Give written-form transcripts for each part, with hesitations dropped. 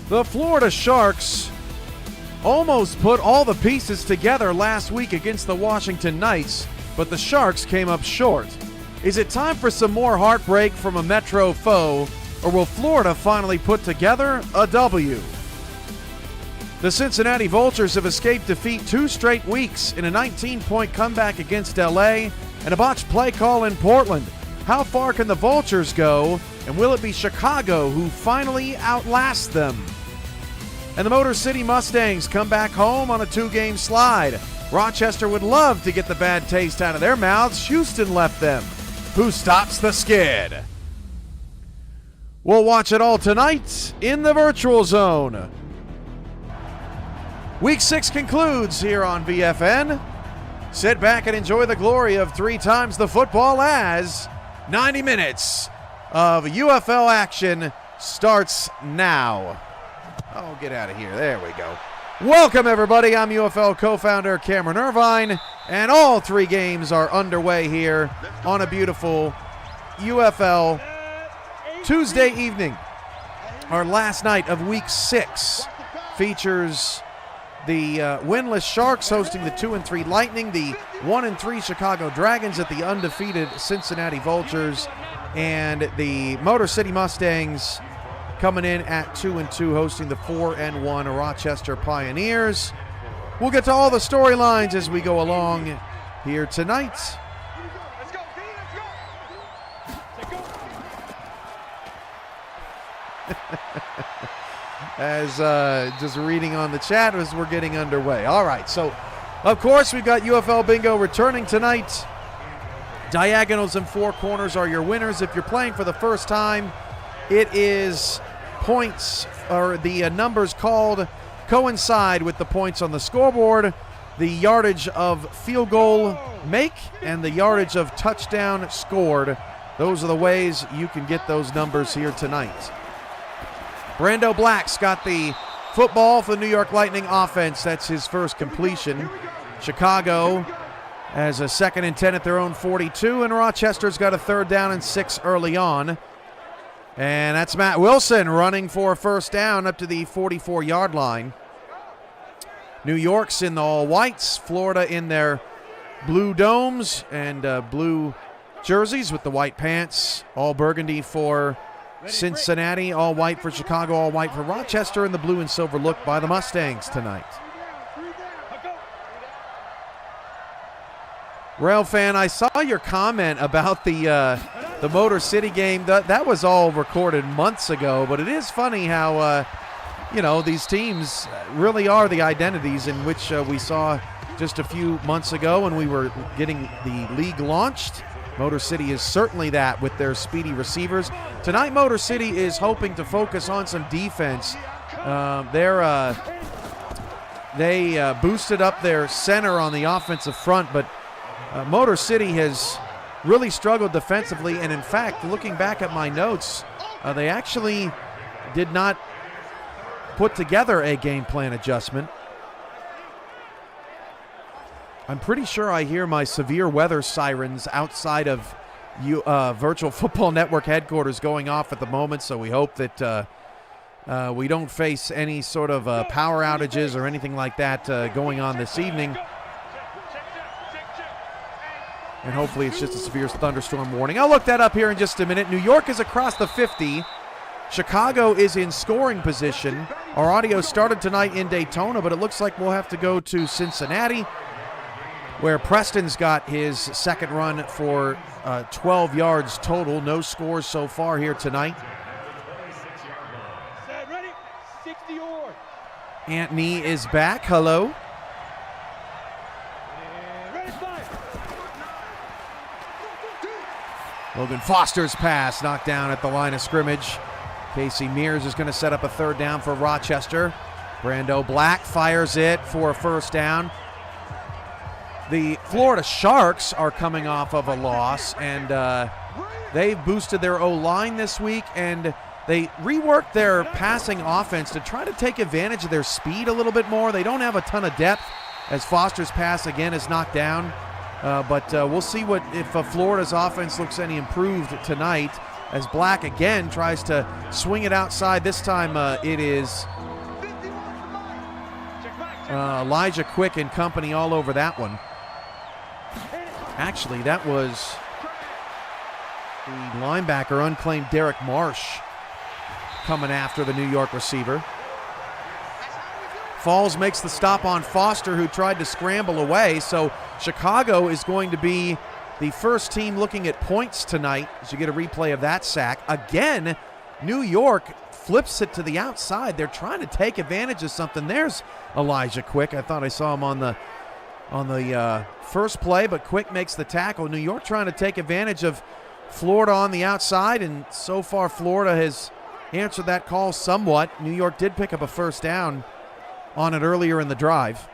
The Florida Sharks almost put all the pieces together last week against the Washington Knights, but the Sharks came up short. Is it time for some more heartbreak from a Metro foe, or will Florida finally put together a W? The Cincinnati Vultures have escaped defeat 2 straight weeks in a 19-point comeback against LA and a botched play call in Portland. How far can the Vultures go, and will it be Chicago who finally outlasts them? And the Motor City Mustangs come back home on a 2-game slide. Rochester would love to get the bad taste out of their mouths. Houston left them. Who stops the skid? We'll watch it all tonight in the Virtual Zone. Week 6 concludes here on VFN. Sit back and enjoy the glory of 3 times the football as 90 minutes of UFL action starts now. Oh, get out of here. There we go. Welcome, everybody. I'm UFL co-founder Cameron Irvine, and all 3 games are underway here on a beautiful UFL Tuesday evening. Our last night of Week 6 features the winless Sharks hosting the 2-3 Lightning, the 1-3 Chicago Dragons at the undefeated Cincinnati Vultures, and the Motor City Mustangs coming in at 2-2 hosting the 4-1 Rochester Pioneers. We'll get to all the storylines as we go along here tonight. As just reading on the chat as we're getting underway. All right, so of course we've got UFL Bingo returning tonight. Diagonals and 4 corners are your winners. If you're playing for the first time, it is points, or the numbers called coincide with the points on the scoreboard. The yardage of field goal make and the yardage of touchdown scored. Those are the ways you can get those numbers here tonight. Brando Black's got the football for the New York Lightning offense. That's his first completion. Chicago has a 2nd and 10 at their own 42, and Rochester's got a 3rd down and 6 early on. And that's Matt Wilson running for a first down up to the 44-yard line. New York's in the all-whites, Florida in their blue domes and blue jerseys with the white pants, all burgundy for Cincinnati, all white for Chicago, all white for Rochester, and the blue and silver look by the Mustangs tonight. Rail fan, I saw your comment about the Motor City game. That was all recorded months ago, but it is funny how these teams really are the identities in which we saw just a few months ago when we were getting the league launched. Motor City is certainly that with their speedy receivers. Tonight, Motor City is hoping to focus on some defense. They boosted up their center on the offensive front, but Motor City has really struggled defensively, and in fact, looking back at my notes, they actually did not put together a game plan adjustment. I'm pretty sure I hear my severe weather sirens outside of Virtual Football Network headquarters going off at the moment, so we hope that we don't face any sort of power outages or anything like that going on this evening. And hopefully it's just a severe thunderstorm warning. I'll look that up here in just a minute. New York is across the 50. Chicago is in scoring position. Our audio started tonight in Daytona, but it looks like we'll have to go to Cincinnati, where Preston's got his 2nd run for 12 yards total. No scores so far here tonight. Antony is back. Hello. Logan Foster's pass knocked down at the line of scrimmage. Casey Mears is going to set up a 3rd down for Rochester. Brando Black fires it for a first down. The Florida Sharks are coming off of a loss, and they've boosted their O-line this week, and they reworked their passing offense to try to take advantage of their speed a little bit more. They don't have a ton of depth, as Foster's pass again is knocked down. But we'll see if Florida's offense looks any improved tonight, as Black again tries to swing it outside. This time it is Elijah Quick and company all over that one. Actually, that was the linebacker, unclaimed Derek Marsh, coming after the New York receiver. Falls makes the stop on Foster, who tried to scramble away. So Chicago is going to be the first team looking at points tonight as you get a replay of that sack. Again, New York flips it to the outside. They're trying to take advantage of something. There's Elijah Quick. I thought I saw him on the first play, but Quick makes the tackle. New York trying to take advantage of Florida on the outside, and so far Florida has answered that call somewhat. New York did pick up a first down on it earlier in the drive.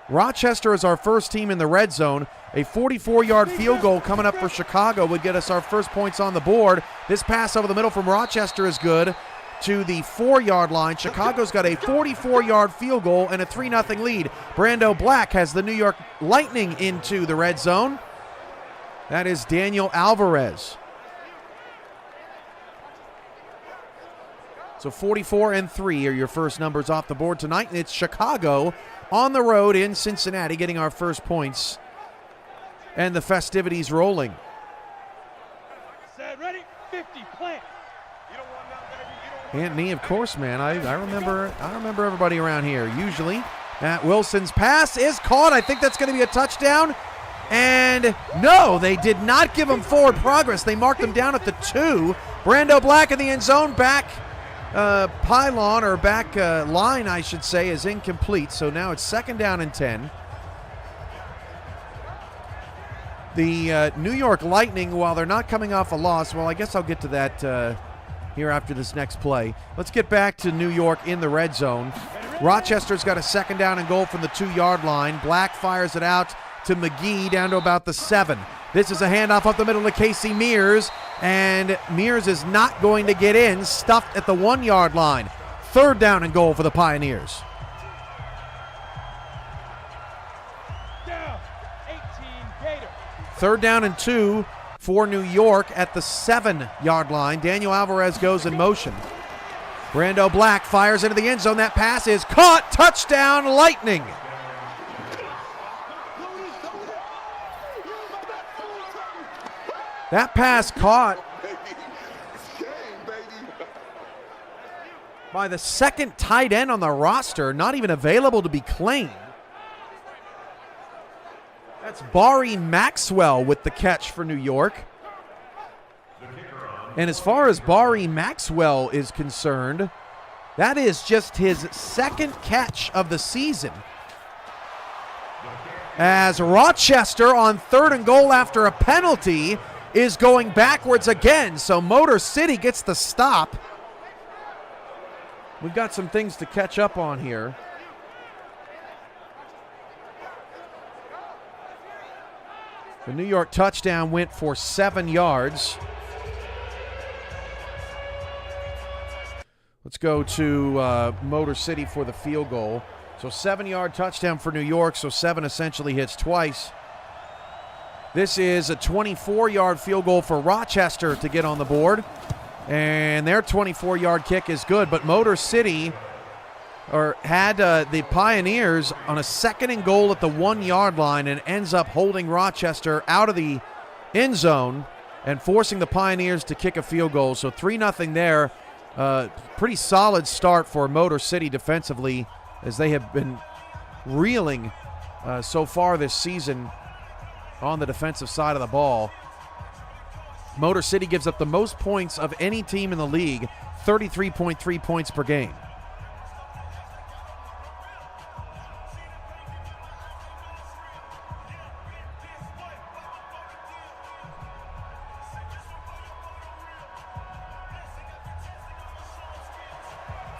Rochester is our first team in the red zone. A 44-yard field goal coming up for Chicago would get us our first points on the board. This pass over the middle from Rochester is good to the 4-yard line. Chicago's got a 44-yard field goal and a 3-0 lead. Brando Black has the New York Lightning into the red zone. That is Daniel Alvarez. So 44 and 3 are your first numbers off the board tonight, and it's Chicago on the road in Cincinnati getting our first points and the festivities rolling. Set, ready, 50, plant. Anthony, of course, man. I remember everybody around here. Usually, Matt Wilson's pass is caught. I think that's going to be a touchdown. And no, they did not give him forward progress. They marked him down at the 2. Brando Black in the end zone, back pylon, or back line, I should say, is incomplete. So now it's 2nd down and 10. The New York Lightning, while they're not coming off a loss, well, I guess I'll get to that here after this next play. Let's get back to New York in the red zone. Rochester's got a 2nd down and goal from the 2-yard line. Black fires it out to McGee down to about the 7. This is a handoff up the middle to Casey Mears, and Mears is not going to get in, stuffed at the 1-yard line. 3rd down and goal for the Pioneers. Down, 18, Gator. 3rd down and 2 for New York at the 7-yard line. Daniel Alvarez goes in motion. Brando Black fires into the end zone. That pass is caught. Touchdown, Lightning. That pass caught by the 2nd tight end on the roster, not even available to be claimed. That's Bari Maxwell with the catch for New York. And as far as Bari Maxwell is concerned, that is just his 2nd catch of the season. As Rochester on 3rd and goal after a penalty is going backwards again. So Motor City gets the stop. We've got some things to catch up on here. The New York touchdown went for 7 yards. Let's go to Motor City for the field goal. So 7-yard touchdown for New York, so 7 essentially hits twice. This is a 24-yard field goal for Rochester to get on the board. And their 24-yard kick is good, but Motor City had the Pioneers on a 2nd and goal at the 1-yard line and ends up holding Rochester out of the end zone and forcing the Pioneers to kick a field goal. So 3-0 there. Pretty solid start for Motor City defensively, as they have been reeling so far this season on the defensive side of the ball. Motor City gives up the most points of any team in the league, 33.3 points per game.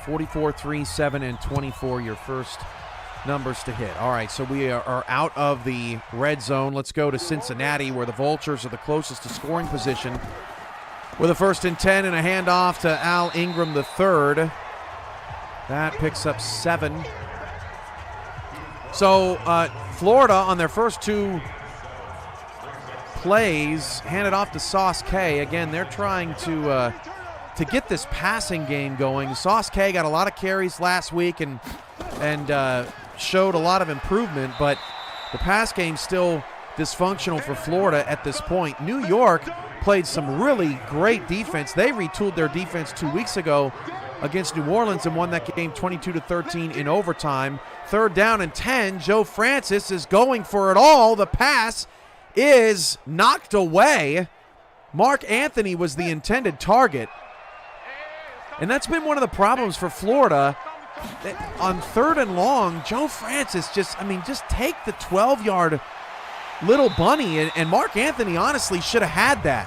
$44, 3, 7, and 24, your first numbers to hit. All right, so we are out of the red zone. Let's go to Cincinnati, where the Vultures are the closest to scoring position, with a 1st and 10 and a handoff to Al Ingram III. That picks up 7. So Florida, on their first 2 plays, handed off to Sauce K. Again, they're trying to get this passing game going. Sauce K got a lot of carries last week and showed a lot of improvement, but the pass game still dysfunctional for Florida at this point. New York played some really great defense. They retooled their defense 2 weeks ago against New Orleans and won that game 22-13 in overtime. 3rd down and 10. Joe Francis is going for it all. The pass is knocked away. Mark Anthony was the intended target. And that's been one of the problems for Florida. On 3rd and long, Joe Francis just take the 12-yard little bunny, and Mark Anthony honestly should have had that.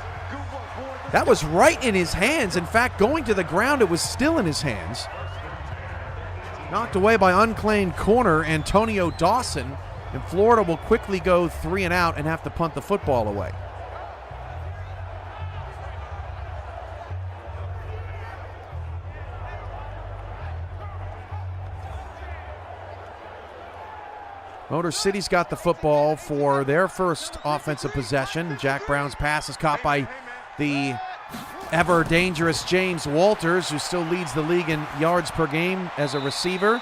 That was right in his hands. In fact, going to the ground, it was still in his hands. Knocked away by unclaimed corner Antonio Dawson, and Florida will quickly go 3 and out and have to punt the football away. Motor City's got the football for their first offensive possession. Jack Brown's pass is caught by the ever-dangerous James Walters, who still leads the league in yards per game as a receiver.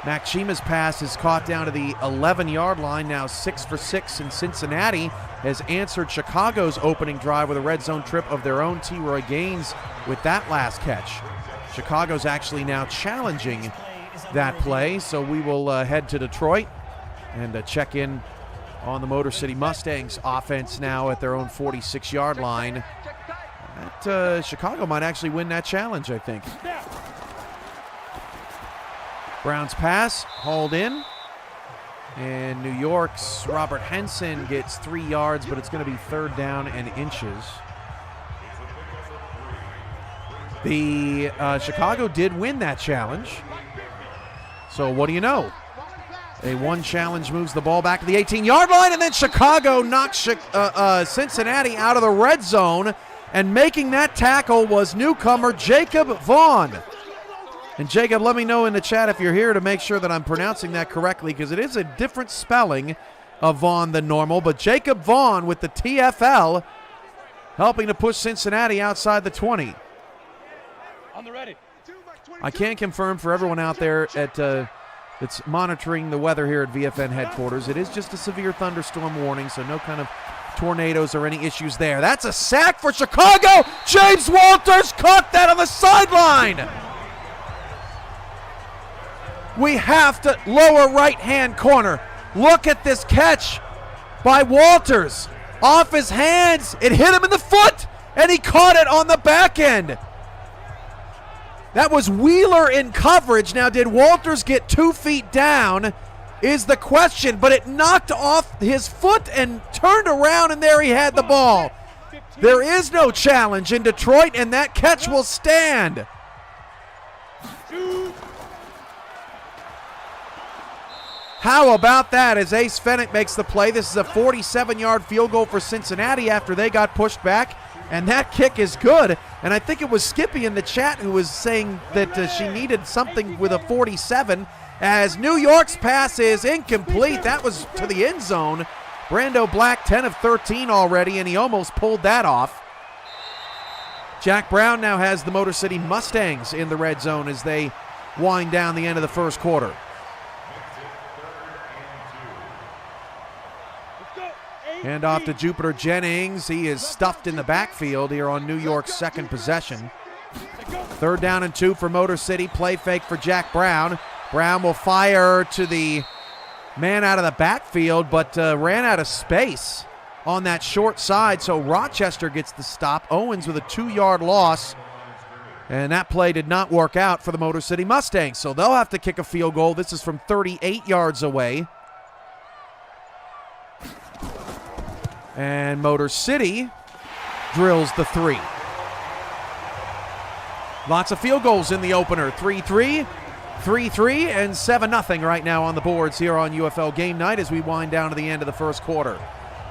Mac Chima's pass is caught down to the 11-yard line, now 6 for 6 in Cincinnati, has answered Chicago's opening drive with a red zone trip of their own. T-Roy Gaines with that last catch. Chicago's actually now challenging that play, so we will head to Detroit and check in on the Motor City Mustangs offense now at their own 46-yard line. Chicago might actually win that challenge, I think. Brown's pass hauled in, and New York's Robert Henson gets 3 yards, but it's going to be 3rd down and inches. The Chicago did win that challenge. So what do you know? A 1 challenge moves the ball back to the 18-yard line, and then Chicago knocks Cincinnati out of the red zone, and making that tackle was newcomer Jacob Vaughn. And Jacob, let me know in the chat if you're here to make sure that I'm pronouncing that correctly, because it is a different spelling of Vaughn than normal, but Jacob Vaughn with the TFL helping to push Cincinnati outside the 20. On the ready. I can confirm for everyone out there that's monitoring the weather here at VFN headquarters, it is just a severe thunderstorm warning, so no kind of tornadoes or any issues there. That's a sack for Chicago. James Walters caught that on the sideline. We have to lower right-hand corner. Look at this catch by Walters. Off his hands. It hit him in the foot, and he caught it on the back end. That was Wheeler in coverage. Now, did Walters get 2 feet down is the question, but it knocked off his foot and turned around, and there he had the ball. There is no challenge in Detroit, and that catch will stand. How about that as Ace Fennick makes the play? This is a 47-yard field goal for Cincinnati after they got pushed back, and that kick is good. And I think it was Skippy in the chat who was saying that she needed something with a 47, as New York's pass is incomplete. That was to the end zone. Brando Black 10 of 13 already, and he almost pulled that off. Jack Brown now has the Motor City Mustangs in the red zone as they wind down the end of the first quarter. Hand off to Jupiter Jennings. He is stuffed in the backfield here on New York's second possession. 3rd down and 2 for Motor City. Play fake for Jack Brown. Brown will fire to the man out of the backfield, but ran out of space on that short side, so Rochester gets the stop. Owens with a 2-yard loss, and that play did not work out for the Motor City Mustangs, so they'll have to kick a field goal. This is from 38 yards away. And Motor City drills the 3. Lots of field goals in the opener. 3-3, 3-3, and 7-0 right now on the boards here on UFL Game Night as we wind down to the end of the first quarter.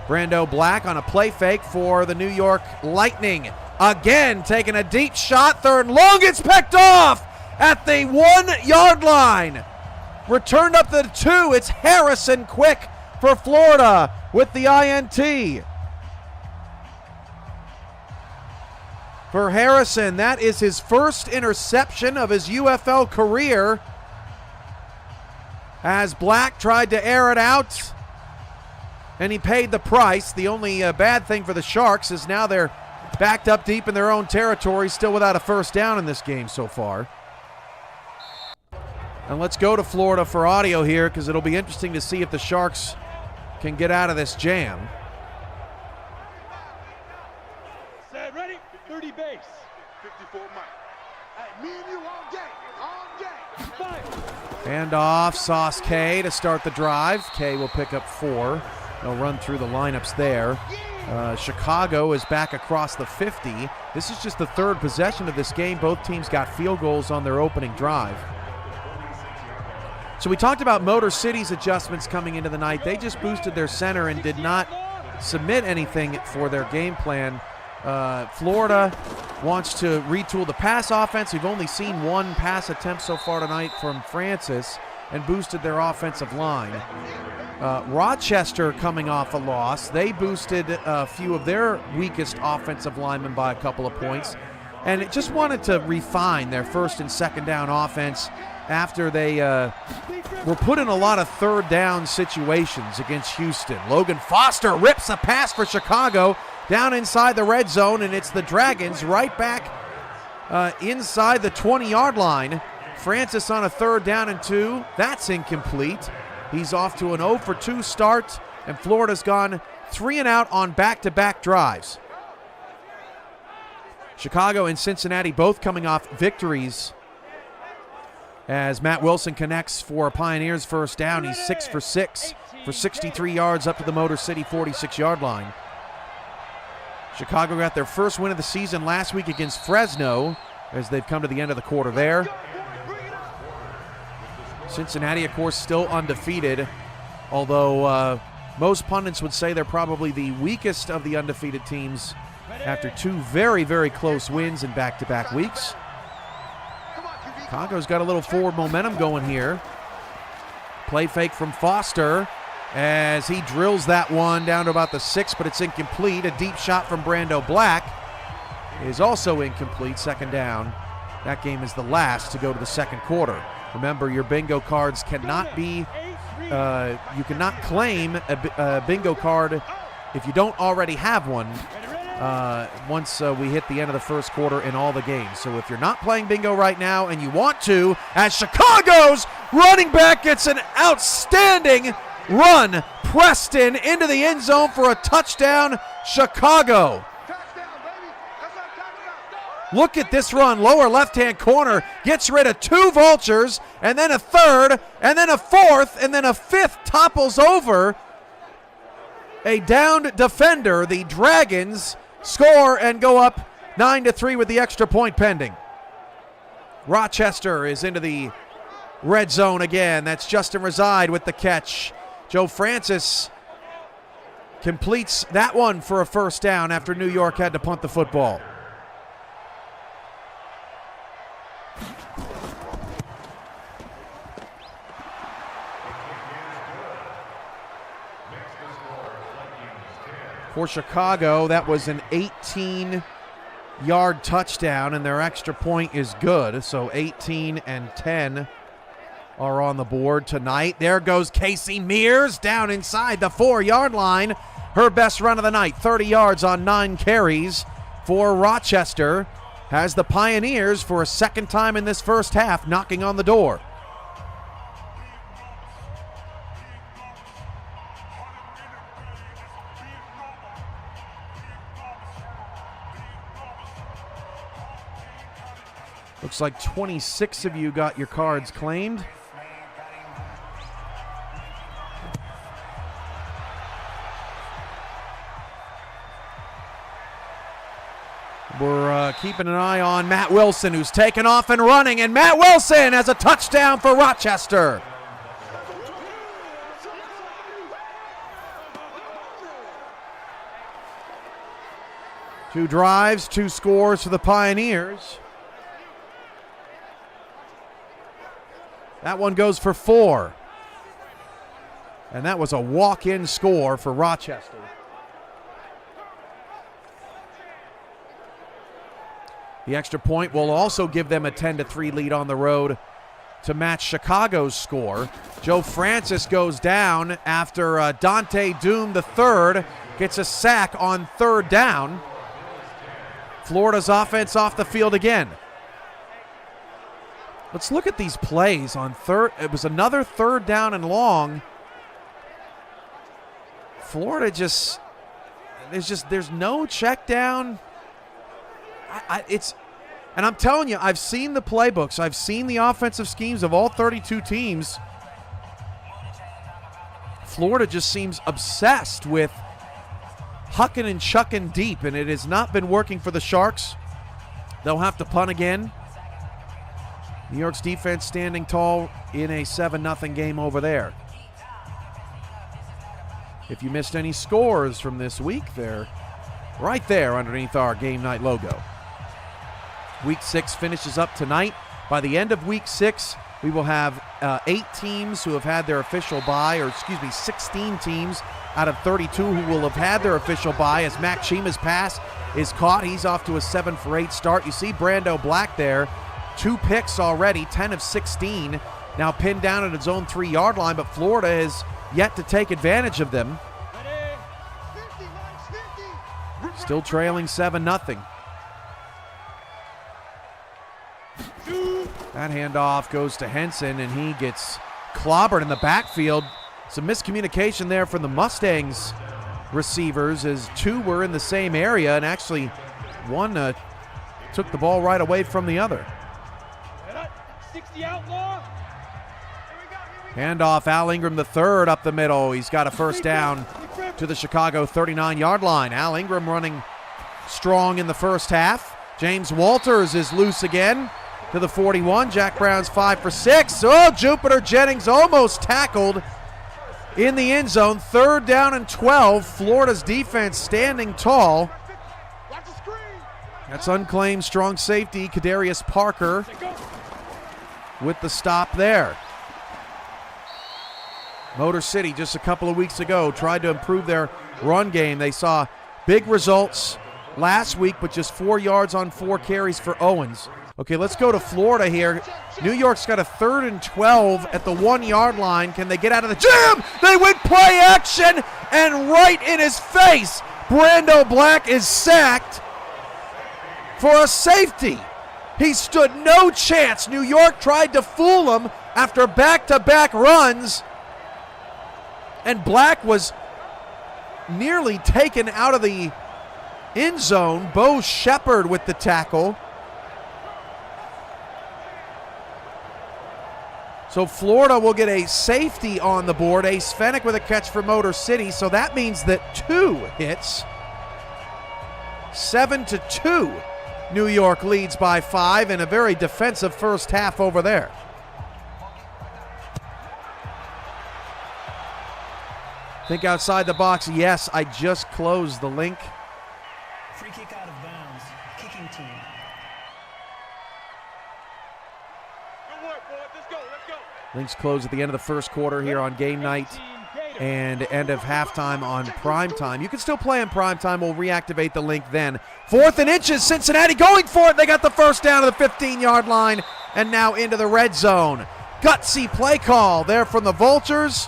Brando Black on a play fake for the New York Lightning. Again, taking a deep shot. 3rd and long. It's picked off at the 1-yard line. Returned up to the 2. It's Harrison Quick for Florida with the INT. For Harrison, that is his first interception of his UFL career. as Black tried to air it out, and he paid the price. The only bad thing for the Sharks is now they're backed up deep in their own territory, still without a first down in this game so far. And let's go to Florida for audio here, because it'll be interesting to see if the Sharks can get out of this jam. Set, ready, 30 base. 54 Mike. Hey, me and you all game. Hand off, Sauce K to start the drive. K will pick up 4. They'll run through the lineups there. Chicago is back across the 50. This is just the third possession of this game. Both teams got field goals on their opening drive. So we talked about Motor City's adjustments coming into the night. They just boosted their center and did not submit anything for their game plan. Florida wants to retool the pass offense. We've only seen one pass attempt so far tonight from Francis, and boosted their offensive line. Rochester coming off a loss. They boosted a few of their weakest offensive linemen by a couple of points, and it just wanted to refine their first and second down offense after they were put in a lot of third down situations against Houston. Logan Foster rips a pass for Chicago down inside the red zone, and it's the Dragons right back inside the 20-yard line. Francis on a 3rd down and 2. That's incomplete. He's off to an 0 for 2 start, and Florida's gone 3 and out on back-to-back drives. Chicago and Cincinnati both coming off victories as Matt Wilson connects for a Pioneers first down. He's 6 for 6 for 63 yards up to the Motor City 46-yard line. Chicago got their first win of the season last week against Fresno as they've come to the end of the quarter there. Cincinnati, of course, still undefeated, although most pundits would say they're probably the weakest of the undefeated teams after 2 very, very close wins in back-to-back weeks. Chicago's got a little forward momentum going here. Play fake from Foster as he drills that one down to about the 6, but it's incomplete. A deep shot from Brando Black is also incomplete. 2nd down. That game is the last to go to the second quarter. Remember, your bingo cards cannot be, you cannot claim a bingo card if you don't already have one once we hit the end of the first quarter in all the games. So if you're not playing bingo right now and you want to, as Chicago's running back gets an outstanding run, Preston into the end zone for a touchdown, Chicago. Look at this run, lower left-hand corner, gets rid of 2 vultures, and then a 3rd, and then a 4th, and then a 5th topples over a downed defender. The Dragons score and go up 9-3 with the extra point pending. Rochester is into the red zone again. That's Justin Reside with the catch. Joe Francis completes that one for a first down after New York had to punt the football. For Chicago, that was an 18-yard touchdown, and their extra point is good. So 18 and 10 are on the board tonight. There goes Casey Mears down inside the 4-yard line. Her best run of the night, 30 yards on 9 carries for Rochester. Has the Pioneers for a second time in this first half knocking on the door. Looks like 26 of you got your cards claimed. We're keeping an eye on Matt Wilson, who's taken off and running, and Matt Wilson has a touchdown for Rochester. Two drives, 2 scores for the Pioneers. That one goes for 4. And that was a walk-in score for Rochester. The extra point will also give them a 10-3 lead on the road to match Chicago's score. Joe Francis goes down after Dante Doom III gets a sack on 3rd down. Florida's offense off the field again. Let's look at these plays on third. It was another 3rd down and long. Florida there's no check down. And I'm telling you, I've seen the playbooks. I've seen the offensive schemes of all 32 teams. Florida just seems obsessed with hucking and chucking deep, and it has not been working for the Sharks. They'll have to punt again. New York's defense standing tall in a 7-0 game over there. If you missed any scores from this week, they're right there underneath our Game Night logo. Week 6 finishes up tonight. By the end of Week 6, we will have 8 teams who have had their official bye, or 16 teams out of 32 who will have had their official bye, as Mac Chima's pass is caught. He's off to a 7-for-8 start. You see Brando Black there, 2 picks already, 10 of 16, now pinned down at his own 3-yard line, but Florida has yet to take advantage of them. Still trailing 7-0. That handoff goes to Henson, and he gets clobbered in the backfield. Some miscommunication there from the Mustangs receivers, as 2 were in the same area, and actually one took the ball right away from the other. 60 outlaw. Handoff, Al Ingram III up the middle. He's got a first down to the Chicago 39-yard line. Al Ingram running strong in the first half. James Walters is loose again to the 41. Jack Brown's 5 for 6. Oh, Jupiter Jennings almost tackled in the end zone. 3rd down and 12. Florida's defense standing tall. That's unclaimed strong safety Kadarius Parker with the stop there. Motor City just a couple of weeks ago tried to improve their run game. They saw big results last week, but just 4 yards on 4 carries for Owens. Okay, let's go to Florida here. New York's got a 3rd and 12 at the 1-yard line. Can they get out of the jam? They went play action, and right in his face, Brando Black is sacked for a safety. He stood no chance. New York tried to fool him after back-to-back runs, and Black was nearly taken out of the end zone. Bo Shepard with the tackle. So Florida will get a safety on the board. Ace Fennick with a catch for Motor City. So that means that 2 hits. 7-2. New York leads by 5 in a very defensive first half over there. Think outside the box. Yes, I just closed the link. Free kick out of bounds. Kicking team. Good work, boys. Let's go. Links close at the end of the first quarter here on Game Night and end of halftime on Primetime. You can still play in Primetime. We'll reactivate the link then. 4th and inches. Cincinnati going for it. They got the first down to the 15-yard line and now into the red zone. Gutsy play call there from the Vultures.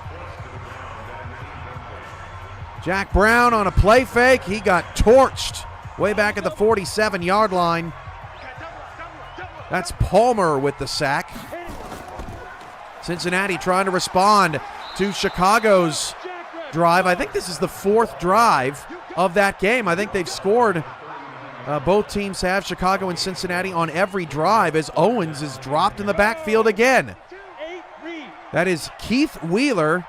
Jack Brown on a play fake. He got torched way back at the 47-yard line. That's Palmer with the sack. Cincinnati trying to respond to Chicago's drive. I think this is the 4th drive of that game. I think they've scored. Both teams have, Chicago and Cincinnati, on every drive, as Owens is dropped in the backfield again. That is Keith Wheeler,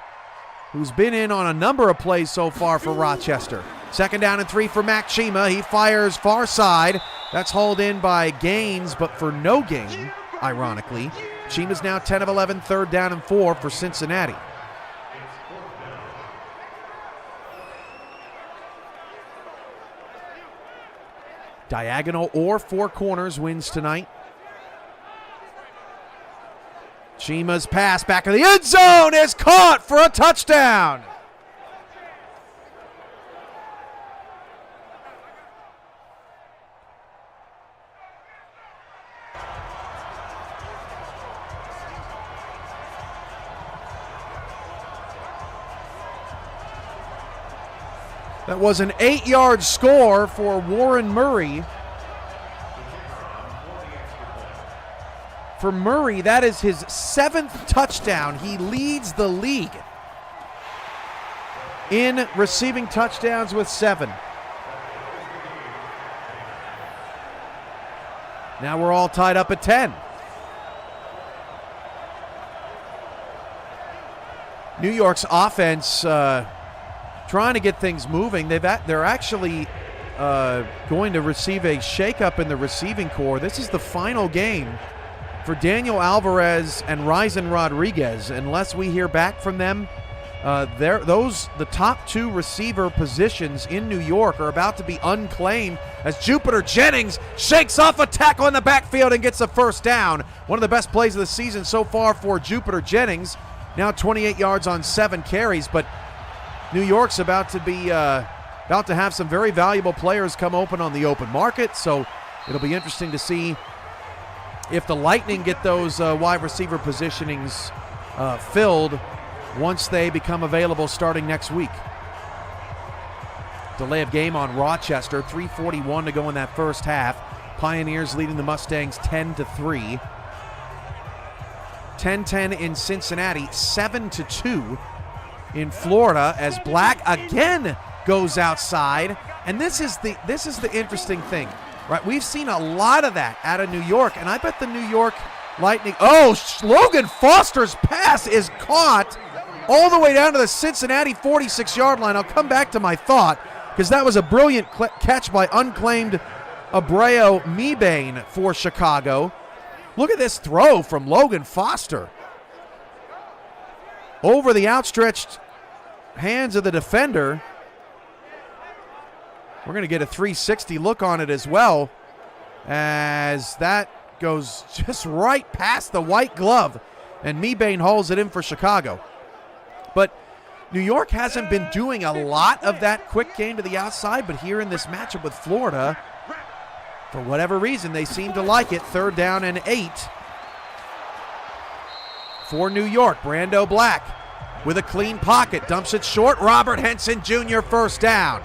who's been in on a number of plays so far for Rochester. 2nd down and 3 for Mac Chima. He fires far side. That's hauled in by Gaines, but for no gain, ironically. Chima's now 10 of 11, 3rd down and 4 for Cincinnati. Diagonal or 4 corners wins tonight. Chima's pass back of the end zone is caught for a touchdown. That was an 8-yard score for Warren Murray. For Murray, that is his 7th touchdown. He leads the league in receiving touchdowns with 7. Now we're all tied up at 10. New York's offense trying to get things moving. They're actually going to receive a shakeup in the receiving corps. This is the final game for Daniel Alvarez and Ryzen Rodriguez. Unless we hear back from them, the top 2 receiver positions in New York are about to be unclaimed as Jupiter Jennings shakes off a tackle in the backfield and gets a first down. One of the best plays of the season so far for Jupiter Jennings. Now 28 yards on 7 carries, but New York's about to have some very valuable players come open on the open market, so it'll be interesting to see if the Lightning get those wide receiver positionings filled once they become available starting next week. Delay of game on Rochester, 3:41 to go in that first half. Pioneers leading the Mustangs 10-3. 10-10 in Cincinnati, 7-2 in Florida as Black again goes outside. And this is the interesting thing, right? We've seen a lot of that out of New York, and I bet the New York Lightning. Oh, Logan Foster's pass is caught all the way down to the Cincinnati 46-yard line. I'll come back to my thought because that was a brilliant catch by unclaimed Abreu Mebane for Chicago. Look at this throw from Logan Foster over the outstretched hands of the defender. We're going to get a 360 look on it as well, as that goes just right past the white glove, and Mebane hauls it in for Chicago. But New York hasn't been doing a lot of that quick game to the outside, but here in this matchup with Florida, for whatever reason, they seem to like it. 3rd down and 8 for New York. Brando Black with a clean pocket, dumps it short. Robert Henson Jr. first down.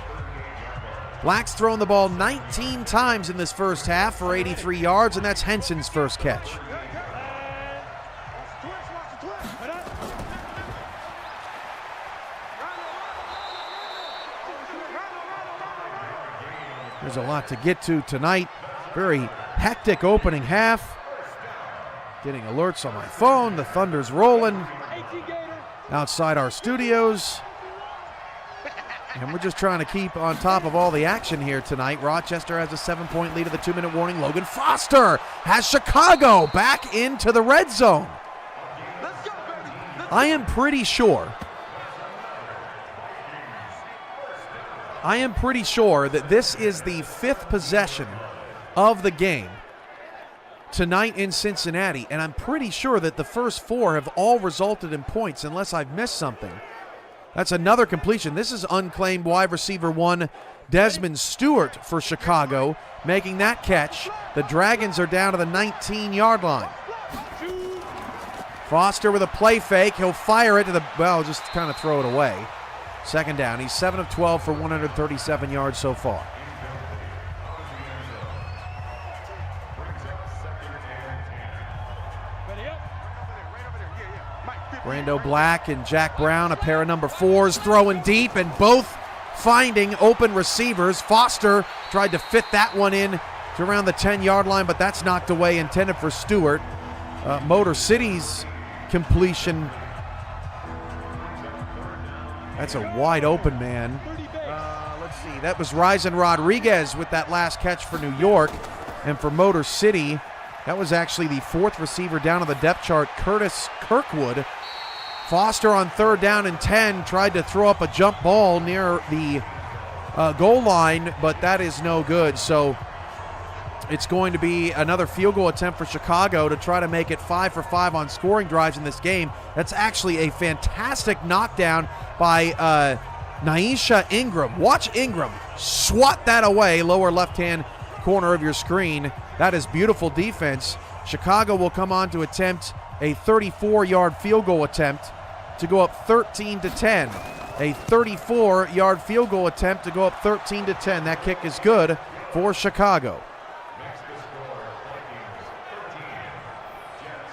Black's thrown the ball 19 times in this first half for 83 yards, and that's Henson's first catch. There's a lot to get to tonight. Very hectic opening half. Getting alerts on my phone. The Thunder's rolling outside our studios. And we're just trying to keep on top of all the action here tonight. Rochester has a 7-point lead at the 2-minute warning. Logan Foster has Chicago back into the red zone. I am pretty sure that this is the 5th possession of the game tonight in Cincinnati, and I'm pretty sure that the first 4 have all resulted in points unless I've missed something. That's another completion. This is unclaimed wide receiver 1 Desmond Stewart for Chicago making that catch. The Dragons are down to the 19-yard line. Foster with a play fake. He'll fire it to just kind of throw it away. 2nd down. He's 7 of 12 for 137 yards so far. Brando Black and Jack Brown, a pair of number 4s, throwing deep and both finding open receivers. Foster tried to fit that one in to around the 10-yard line, but that's knocked away, intended for Stewart. Motor City's completion. That's a wide open man. Let's see. That was Ryzen Rodriguez with that last catch for New York. And for Motor City, that was actually the 4th receiver down on the depth chart, Curtis Kirkwood. Foster on 3rd down and 10 tried to throw up a jump ball near the goal line, but that is no good. So it's going to be another field goal attempt for Chicago to try to make it 5 for 5 on scoring drives in this game. That's actually a fantastic knockdown by Naisha Ingram. Watch Ingram swat that away, lower left-hand corner of your screen. That is beautiful defense. Chicago will come on to attempt a 34-yard field goal attempt to go up 13-10. a 34-yard field goal attempt to go up 13-10. That kick is good for Chicago.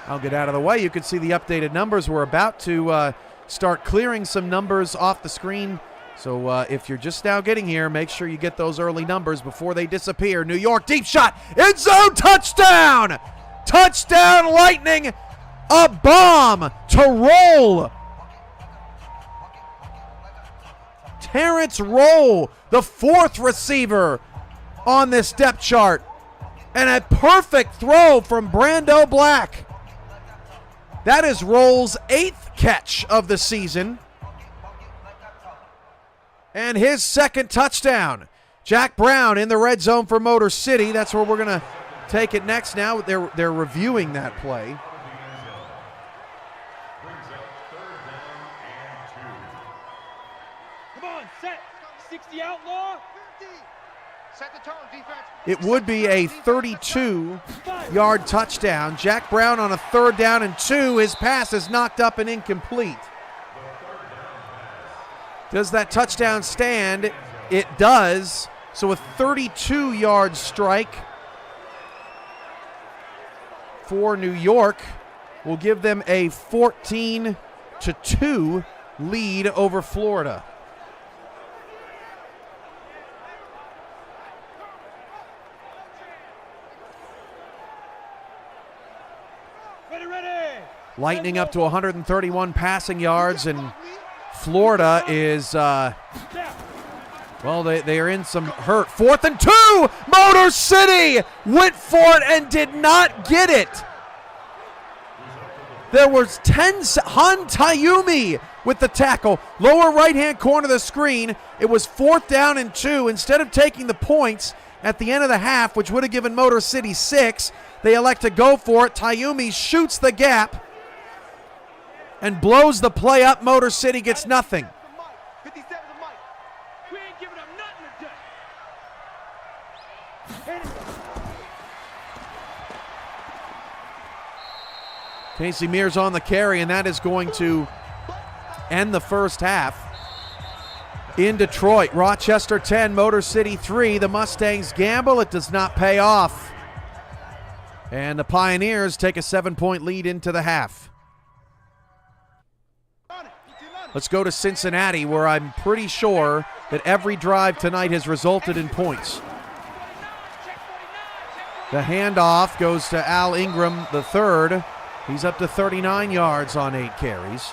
I'll get out of the way. You can see the updated numbers. We're about to start clearing some numbers off the screen. So if you're just now getting here, make sure you get those early numbers before they disappear. New York, deep shot, end zone, touchdown! Touchdown, Lightning, a bomb to roll. Terrence Roll, the fourth receiver on this depth chart. And a perfect throw from Brando Black. That is Roll's 8th catch of the season. And his second touchdown. Jack Brown in the red zone for Motor City. That's where we're going to take it next now. They're reviewing that play. Come on, set. 60 outlaw. Set the tone, defense. It would be a 32-yard touchdown. Jack Brown on a 3rd down and 2. His pass is knocked up and incomplete. Does that touchdown stand? It does. So a 32-yard strike for New York will give them a 14-2 lead over Florida. Ready. Lightning up to 131 passing yards, and Florida is, well, they are in some hurt. 4th and 2! Motor City went for it and did not get it. There was Han Tayumi with the tackle. Lower right-hand corner of the screen. It was 4th down and 2. Instead of taking the points at the end of the half, which would have given Motor City 6, they elect to go for it. Tayumi shoots the gap and blows the play up. Motor City gets nothing. 57 to Mike. We ain't giving up nothing today. Casey Mears on the carry, and that is going to end the first half. In Detroit, Rochester 10, Motor City 3. The Mustangs gamble. It does not pay off. And the Pioneers take a 7-point lead into the half. Let's go to Cincinnati, where I'm pretty sure that every drive tonight has resulted in points. The handoff goes to Al Ingram III. He's up to 39 yards on 8 carries.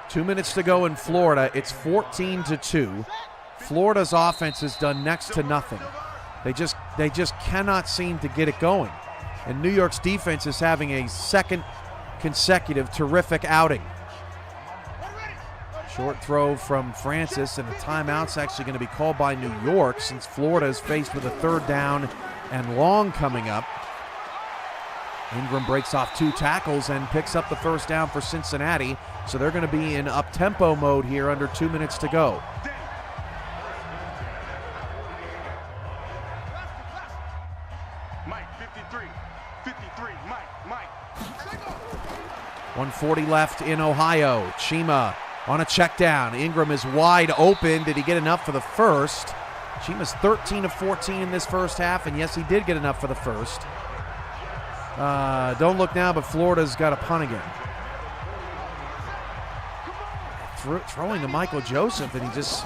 2 minutes to go in Florida. It's 14-2. Florida's offense has done next to nothing. They just cannot seem to get it going. And New York's defense is having a second consecutive terrific outing. Short throw from Francis, and a timeout's actually going to be called by New York since Florida is faced with a 3rd down and long coming up. Ingram breaks off 2 tackles and picks up the first down for Cincinnati. So they're going to be in up-tempo mode here under 2 minutes to go. Mike, 53, Mike. 140 left in Ohio. Chima on a check down. Ingram is wide open. Did he get enough for the first? Chima's 13 of 14 in this first half, and yes, he did get enough for the first. Don't look now, but Florida's got a punt again. Throwing to Michael Joseph, and he just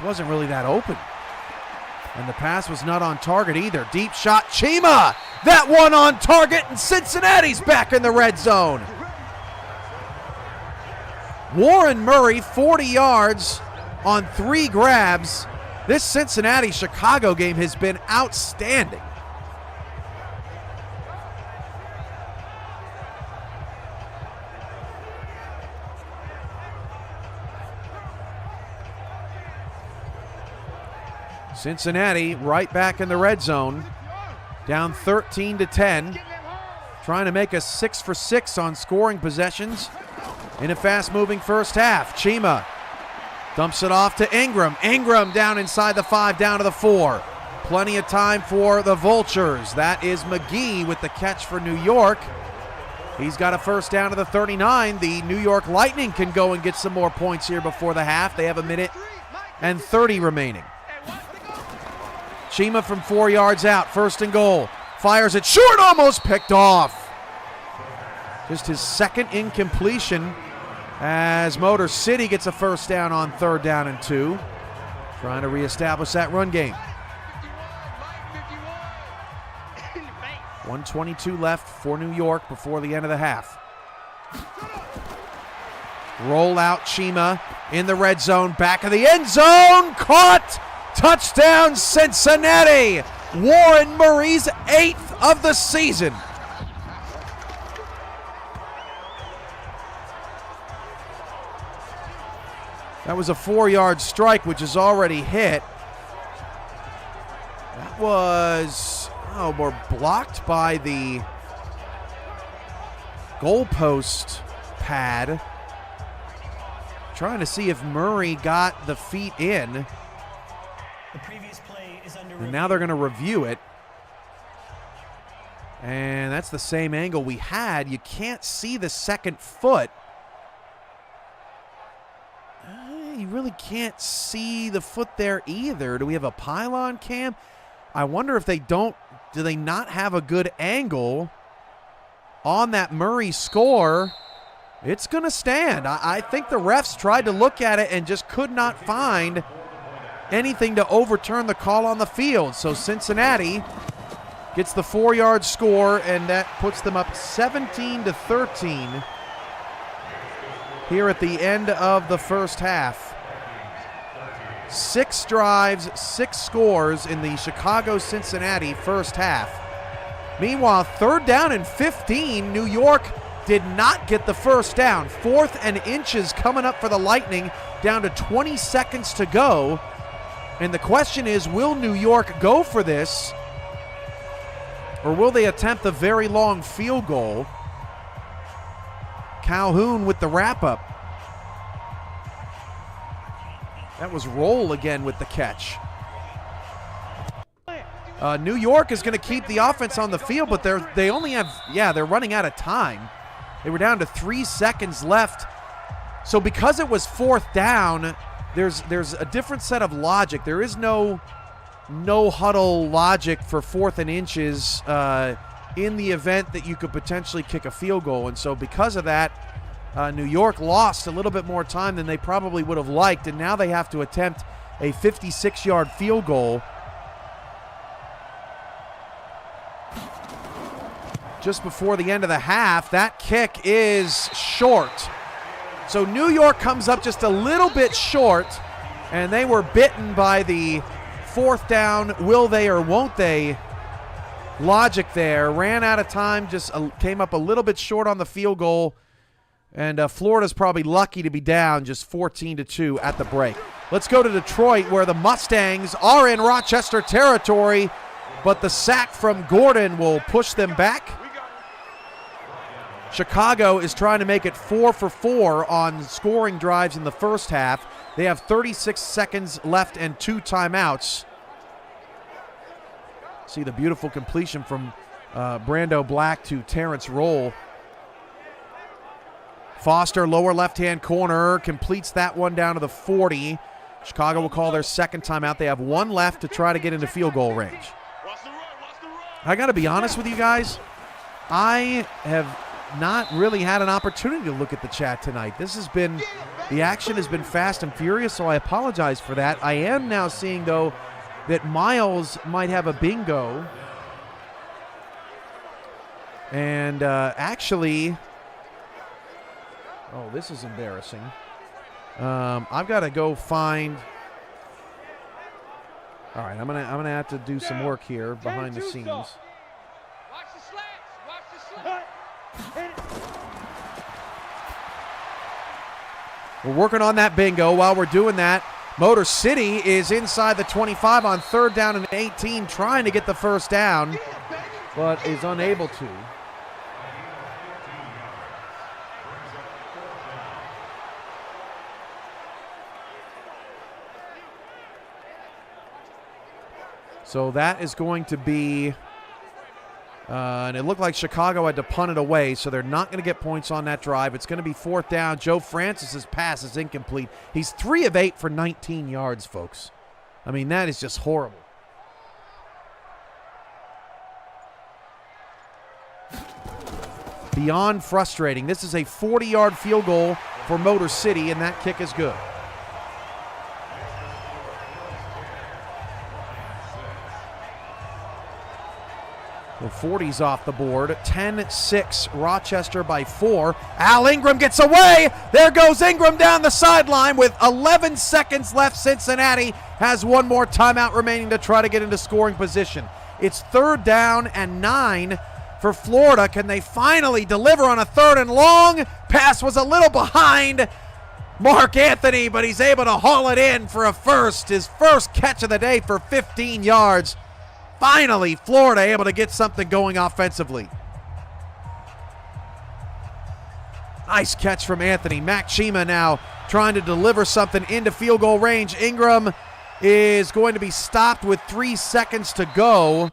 wasn't really that open. And the pass was not on target either. Deep shot, Chima! That one on target, and Cincinnati's back in the red zone. Warren Murray, 40 yards on 3 grabs. This Cincinnati-Chicago game has been outstanding. Cincinnati right back in the red zone, down 13-10, trying to make us 6 for 6 on scoring possessions in a fast-moving first half. Chima dumps it off to Ingram. Ingram down inside the 5, down to the 4. Plenty of time for the Vultures. That is McGee with the catch for New York. He's got a first down to the 39. The New York Lightning can go and get some more points here before the half. They have a minute and 30 remaining. Chima from 4 yards out, first and goal. Fires it short, almost picked off. Just his second incompletion as Motor City gets a first down on 3rd down and 2. Trying to reestablish that run game. 1:22 left for New York before the end of the half. Roll out Chima in the red zone, back of the end zone, caught! Touchdown Cincinnati! Warren Murray's 8th of the season. That was a 4-yard strike, which is already hit. That was, we're blocked by the goalpost pad. Trying to see if Murray got the feet in. The previous play is under And review. now they're going to review it. And that's the same angle we had. You can't see the second foot. You really can't see the foot there either. Do we have a pylon cam? I wonder if they don't, do they not have a good angle on that Murray score? It's going to stand. I think the refs tried to look at it and just could not find anything to overturn the call on the field. So Cincinnati gets the 4-yard score, and that puts them up 17-13 here at the end of the first half. 6 drives, 6 scores in the Chicago-Cincinnati first half. Meanwhile, 3rd down and 15, New York did not get the first down. 4th and inches coming up for the Lightning, down to 20 seconds to go. And the question is, will New York go for this, or will they attempt the very long field goal? Calhoun with the wrap-up. That was Roll again with the catch. New York is going to keep the offense on the field, but they're running out of time. They were down to 3 seconds left. So because it was 4th down, there's a different set of logic. There is no huddle logic for 4th and inches in the event that you could potentially kick a field goal. And so because of that, New York lost a little bit more time than they probably would have liked, and now they have to attempt a 56-yard field goal. Just before the end of the half, that kick is short. So New York comes up just a little bit short, and they were bitten by the 4th down, will they or won't they logic there. Ran out of time, just came up a little bit short on the field goal. And Florida's probably lucky to be down just 14-2 at the break. Let's go to Detroit, where the Mustangs are in Rochester territory, but the sack from Gordon will push them back. Chicago is trying to make it 4 for 4 on scoring drives in the first half. They have 36 seconds left and 2 timeouts. See the beautiful completion from Brando Black to Terrence Roll. Foster, lower left-hand corner, completes that one down to the 40. Chicago will call their second timeout. They have 1 left to try to get into field goal range. I got to be honest with you guys. I have not really had an opportunity to look at the chat tonight. The action has been fast and furious, so I apologize for that. I am now seeing, though, that Miles might have a bingo. And actually... Oh, this is embarrassing. I've got to go find. All right, I'm gonna have to do some work here behind the scenes. Watch the slats. Watch the slats. We're working on that bingo. While we're doing that, Motor City is inside the 25 on 3rd down and 18, trying to get the first down, but is unable to. So that is going to be And it looked like Chicago had to punt it away, so they're not going to get points on that drive. It's going to be 4th down. Joe Francis's pass is incomplete. He's 3 of 8 for 19 yards, folks. I mean, that is just horrible. Beyond frustrating. This is a 40-yard field goal for Motor City, and that kick is good. The 40's off the board. 10-6, Rochester by 4. Al Ingram gets away. There goes Ingram down the sideline with 11 seconds left. Cincinnati has one more timeout remaining to try to get into scoring position. It's 3rd down and 9 for Florida. Can they finally deliver on a 3rd and long? Pass was a little behind Mark Anthony, but he's able to haul it in for a first. His first catch of the day for 15 yards. Finally, Florida able to get something going offensively. Nice catch from Anthony. Mac Chima now trying to deliver something into field goal range. Ingram is going to be stopped with 3 seconds to go.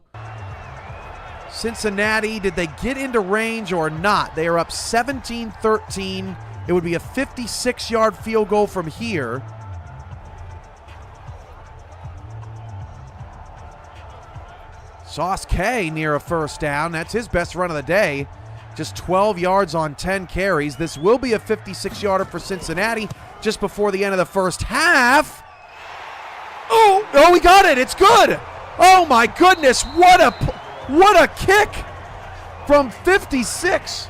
Cincinnati, did they get into range or not? They are up 17-13. It would be a 56-yard field goal from here. Sauce K near a 1st down. That's his best run of the day. Just 12 yards on 10 carries. This will be a 56-yarder for Cincinnati just before the end of the first half. Oh, he got it. It's good. Oh, my goodness. What a kick from 56.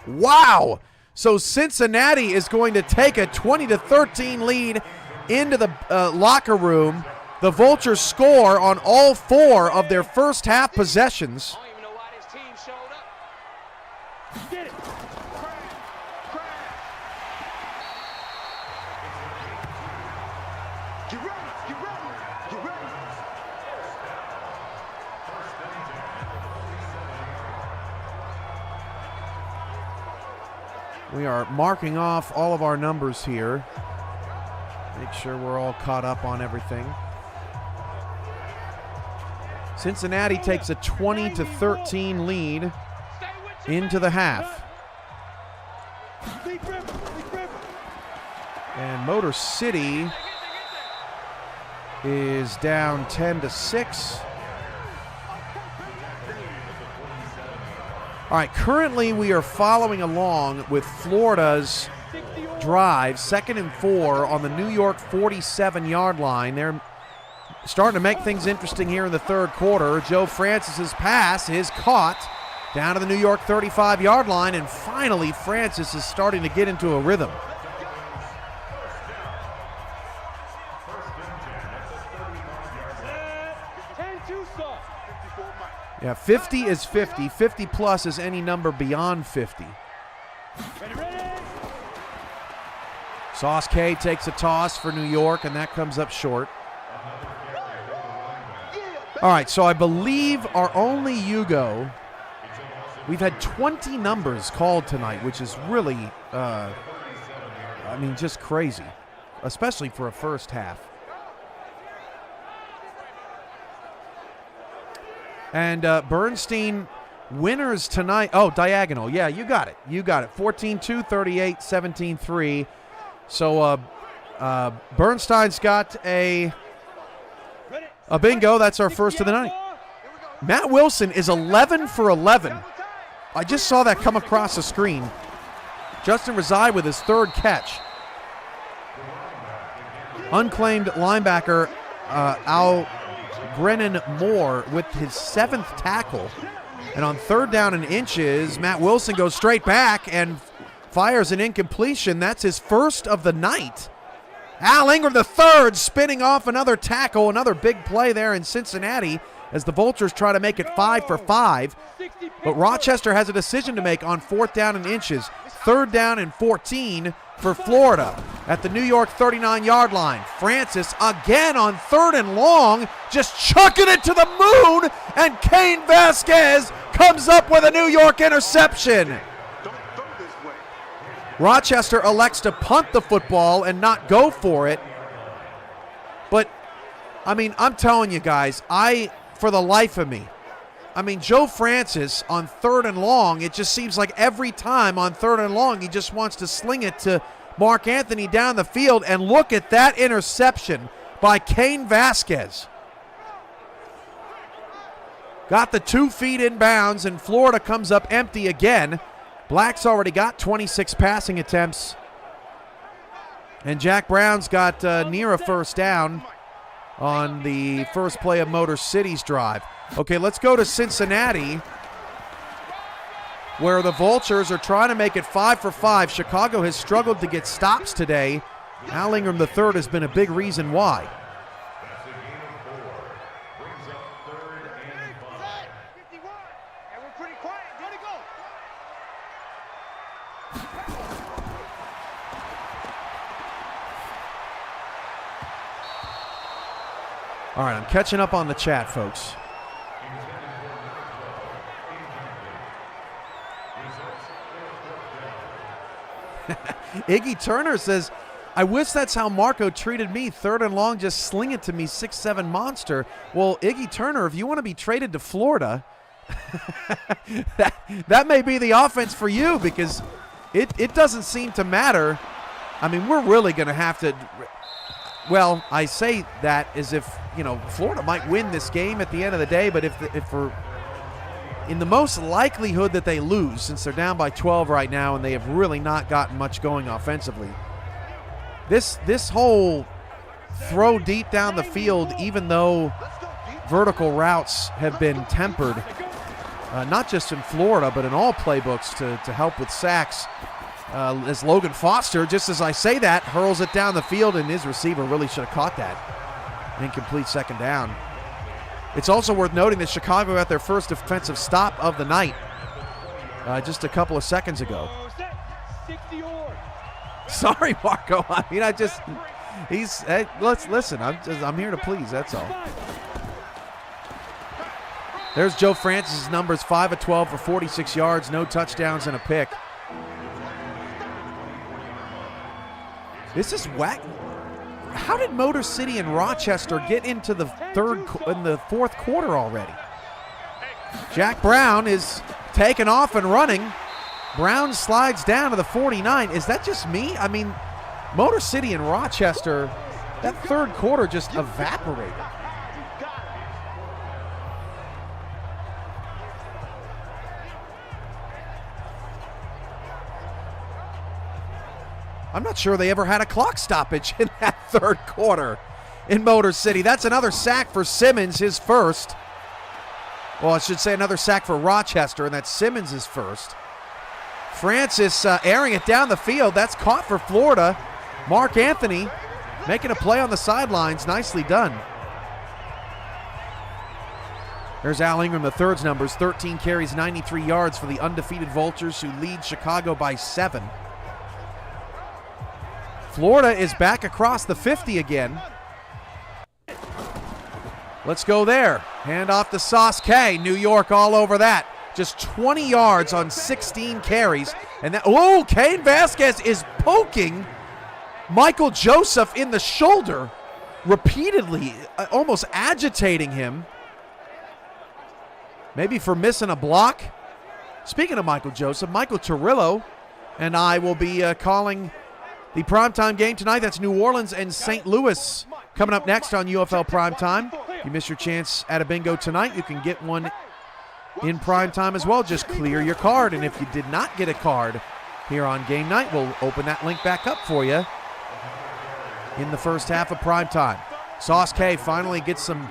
Wow. So Cincinnati is going to take a 20-13 lead into the locker room. The Vultures score on all 4 of their first half possessions. I don't even know why this team showed up. Get it. Get ready. Get ready. Get ready. We are marking off all of our numbers here. Make sure we're all caught up on everything. Cincinnati takes a 20-13 lead into the half. And Motor City is down 10-6. All right, currently we are following along with Florida's drive, 2nd and 4 on the New York 47-yard line. They're starting to make things interesting here in the 3rd quarter. Joe Francis's pass is caught down to the New York 35-yard line, and finally Francis is starting to get into a rhythm. Yeah, 50 is 50. 50 plus is any number beyond 50. Sauce K takes a toss for New York, and that comes up short. All right, so I believe our only Hugo, we've had 20 numbers called tonight, which is really, just crazy, especially for a first half. And Bernstein winners tonight. Oh, diagonal. Yeah, you got it. 14-2, 38, 17-3. So Bernstein's got a bingo. That's our first of the night. Matt Wilson is 11 for 11. I just saw that come across the screen. Justin Rezai with his 3rd catch. Unclaimed linebacker Al Brennan Moore with his 7th tackle. And on 3rd down and inches, Matt Wilson goes straight back and fires an incompletion. That's his first of the night. Al Ingram III spinning off another tackle, another big play there in Cincinnati as the Vultures try to make it 5 for 5. But Rochester has a decision to make on 4th down and inches. 3rd down and 14 for Florida at the New York 39-yard line. Francis again on 3rd and long, just chucking it to the moon, and Kane Vasquez comes up with a New York interception. Rochester elects to punt the football and not go for it. But I mean, I'm telling you guys, for the life of me, I mean, Joe Francis on 3rd and long, it just seems like every time on 3rd and long, he just wants to sling it to Mark Anthony down the field. And look at that interception by Cain Vasquez. Got the 2 feet in bounds, and Florida comes up empty again. Black's already got 26 passing attempts. And Jack Brown's got near a first down on the first play of Motor City's drive. Okay, let's go to Cincinnati, where the Vultures are trying to make it 5 for 5. Chicago has struggled to get stops today. Al Ingram III has been a big reason why. All right, I'm catching up on the chat, folks. Iggy Turner says, I wish that's how Marco treated me. 3rd and long, just sling it to me, 6'7" monster. Well, Iggy Turner, if you want to be traded to Florida, that may be the offense for you, because it doesn't seem to matter. I mean, we're really going to have to, well, I say that as if, Florida might win this game at the end of the day, but if we're in the most likelihood that they lose, since they're down by 12 right now and they have really not gotten much going offensively, this whole throw deep down the field, even though vertical routes have been tempered, not just in Florida but in all playbooks to help with sacks, as Logan Foster, just as I say that, hurls it down the field, and his receiver really should have caught that. Incomplete second down. It's also worth noting that Chicago got their first defensive stop of the night just a couple of seconds ago. Sorry, Marco. I mean, hey, let's listen. I'm here to please. That's all. There's Joe Francis' numbers: 5 of 12 for 46 yards, no touchdowns and a pick. This is whack. How did Motor City and Rochester get into the 4th quarter already? Jack Brown is taken off and running. Brown slides down to the 49. Is that just me? I mean, Motor City and Rochester, that 3rd quarter just evaporated. I'm not sure they ever had a clock stoppage in that 3rd quarter in Motor City. That's another sack for Simmons, his first. Well, I should say another sack for Rochester, and that's Simmons' first. Francis airing it down the field. That's caught for Florida. Mark Anthony making a play on the sidelines. Nicely done. There's Al Ingram III's numbers: 13 carries, 93 yards for the undefeated Vultures, who lead Chicago by 7. Florida is back across the 50 again. Let's go there. Hand off to Sauce K. New York all over that. Just 20 yards on 16 carries. And that, Cain Vasquez is poking Michael Joseph in the shoulder repeatedly, almost agitating him. Maybe for missing a block. Speaking of Michael Joseph, Michael Turillo and I will be calling the primetime game tonight. That's New Orleans and St. Louis coming up next on UFL Primetime. If you missed your chance at a bingo tonight, you can get one in primetime as well. Just clear your card. And if you did not get a card here on Game Night, we'll open that link back up for you in the first half of primetime. Sauce K finally gets some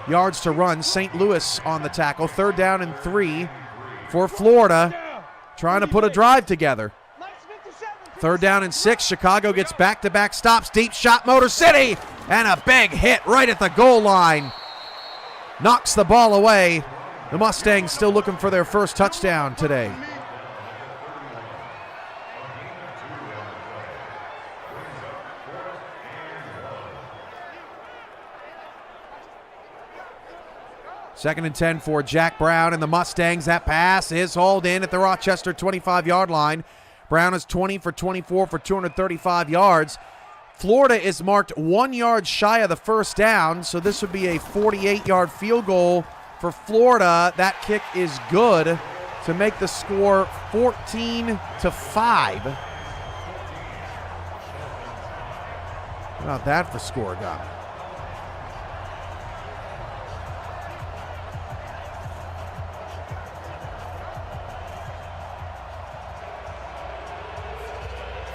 yards to run. St. Louis on the tackle. 3rd down and 3 for Florida, trying to put a drive together. 3rd down and 6. Chicago gets back-to-back stops. Deep shot, Motor City, and a big hit right at the goal line. Knocks the ball away. The Mustangs still looking for their first touchdown today. Second and 10 for Jack Brown and the Mustangs. That pass is hauled in at the Rochester 25-yard line. Brown is 20 for 24 for 235 yards. Florida is marked 1 yard shy of the first down, so this would be a 48-yard field goal for Florida. That kick is good to make the score 14-5. How about that for score, God?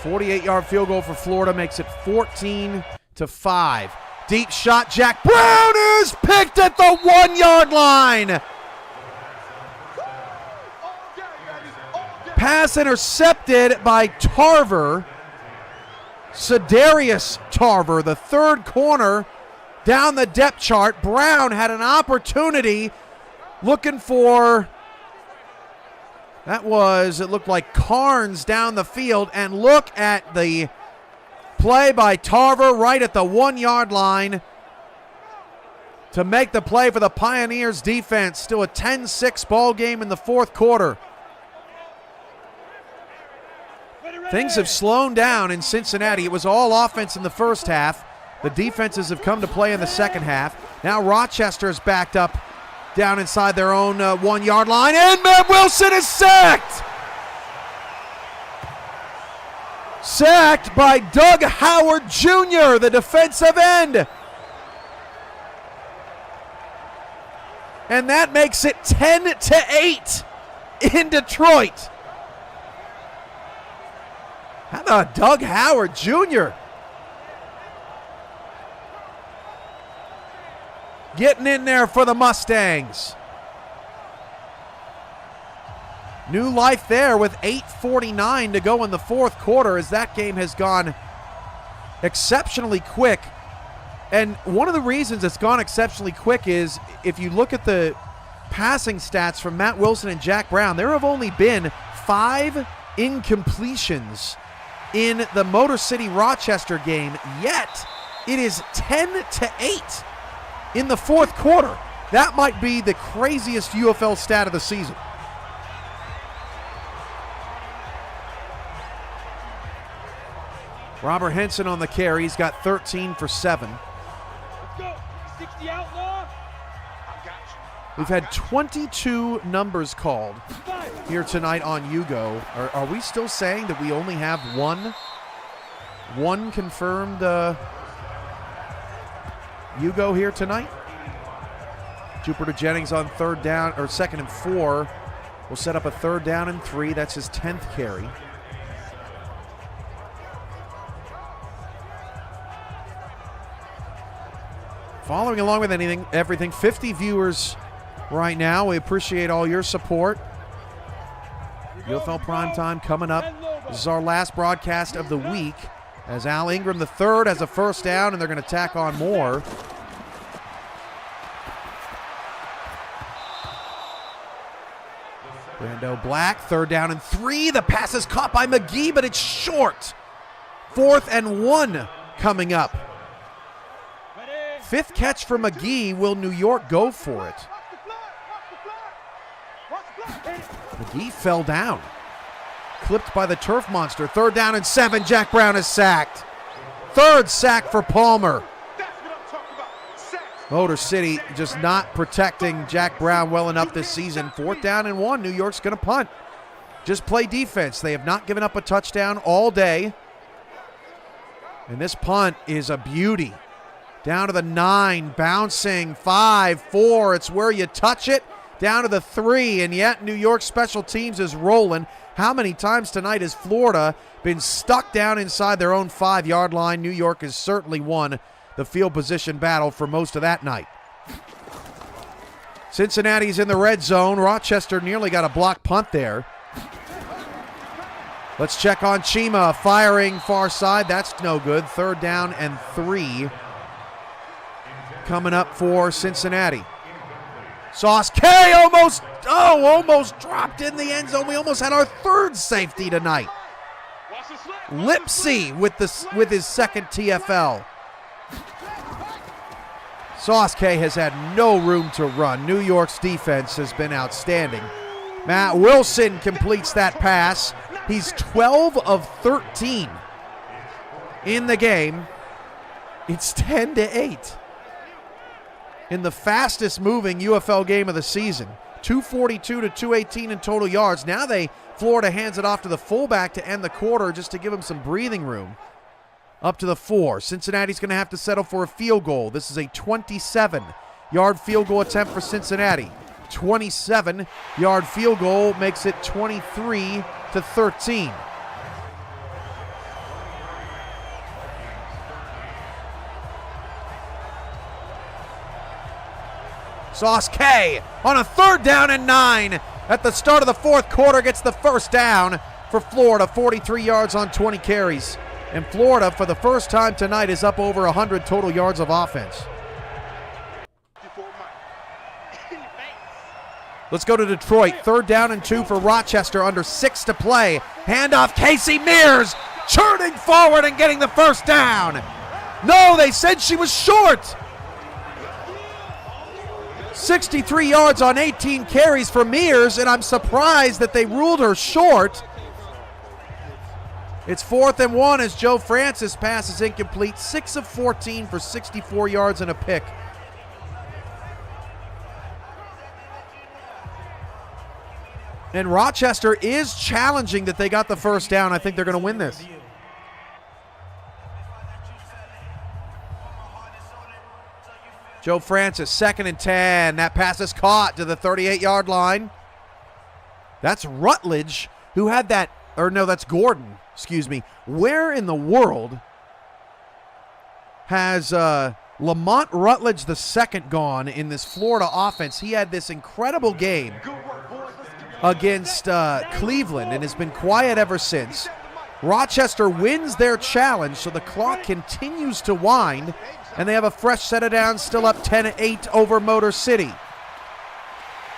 $48-yard field goal for Florida makes it 14-5. Deep shot, Jack Brown is picked at the 1 yard line. Pass intercepted by Tarver. Cedarius Tarver, the third corner down the depth chart. Brown had an opportunity looking for, it looked like Carnes down the field, and look at the play by Tarver right at the 1 yard line to make the play for the Pioneers defense. Still a 10-6 ball game in the fourth quarter. Things have slowed down in Cincinnati. It was all offense in the first half. The defenses have come to play in the second half. Now Rochester is backed up down inside their own 1 yard line, and Matt Wilson is sacked! Sacked by Doug Howard Jr., the defensive end. And that makes it 10-8 in Detroit. How about Doug Howard Jr.? Getting in there for the Mustangs. New life there with 8:49 to go in the fourth quarter, as that game has gone exceptionally quick. And one of the reasons it's gone exceptionally quick is if you look at the passing stats from Matt Wilson and Jack Brown, there have only been 5 incompletions in the Motor City Rochester game, yet it is 10-8 in the fourth quarter. That might be the craziest UFL stat of the season. Robert Henson on the carry. He's got 13 for 7. Let's go. 60 outlaw. We've had 22 numbers called here tonight on YouGo. Are we still saying that we only have one confirmed YouGo here tonight? Jupiter Jennings on third down, or 2nd and 4. Will set up a 3rd down and 3. That's his 10th carry. Following along with everything, 50 viewers right now. We appreciate all your support. UFL Primetime coming up. This is our last broadcast of the week as Al Ingram III has a first down, and they're going to tack on more. Brando Black, 3rd down and 3. The pass is caught by McGee, but it's short. 4th and 1 coming up. 5th catch for McGee. Will New York go for it? McGee fell down. Clipped by the turf monster. 3rd down and 7. Jack Brown is sacked. 3rd sack for Palmer. Motor City just not protecting Jack Brown well enough this season. 4th down and 1. New York's going to punt. Just play defense. They have not given up a touchdown all day. And this punt is a beauty. Down to the 9, bouncing, 5, 4. It's where you touch it. Down to the 3, and yet New York special teams is rolling. How many times tonight has Florida been stuck down inside their own 5 yard line? New York has certainly won the field position battle for most of that night. Cincinnati's in the red zone. Rochester nearly got a block punt there. Let's check on Chima, firing far side. That's no good. 3rd down and 3 coming up for Cincinnati. Sauce K almost dropped in the end zone. We almost had our 3rd safety tonight. Lipsy with his 2nd TFL. Sauce K has had no room to run. New York's defense has been outstanding. Matt Wilson completes that pass. He's 12 of 13 in the game. It's 10-8 in the fastest moving UFL game of the season. 242 to 218 in total yards. Now Florida hands it off to the fullback to end the quarter just to give him some breathing room. Up to the 4. Cincinnati's going to have to settle for a field goal. This is a 27-yard field goal attempt for Cincinnati. 27-yard field goal makes it 23 to 13. Sauce K on a 3rd down and 9 at the start of the 4th quarter gets the first down for Florida, 43 yards on 20 carries. And Florida, for the first time tonight, is up over 100 total yards of offense. Let's go to Detroit. 3rd down and 2 for Rochester, under 6 to play. Handoff, Casey Mears churning forward and getting the first down. No, they said she was short. 63 yards on 18 carries for Mears, and I'm surprised that they ruled her short. It's 4th and 1 as Joe Francis passes incomplete. 6 of 14 for 64 yards and a pick. And Rochester is challenging that they got the first down. I think they're going to win this. Joe Francis, 2nd and 10. That pass is caught to the 38-yard line. That's Rutledge, who had that, or no, that's Gordon, excuse me. Where in the world has Lamont Rutledge II gone in this Florida offense? He had this incredible game against Cleveland and has been quiet ever since. Rochester wins their challenge, so the clock continues to wind, and they have a fresh set of downs, still up 10-8 over Motor City.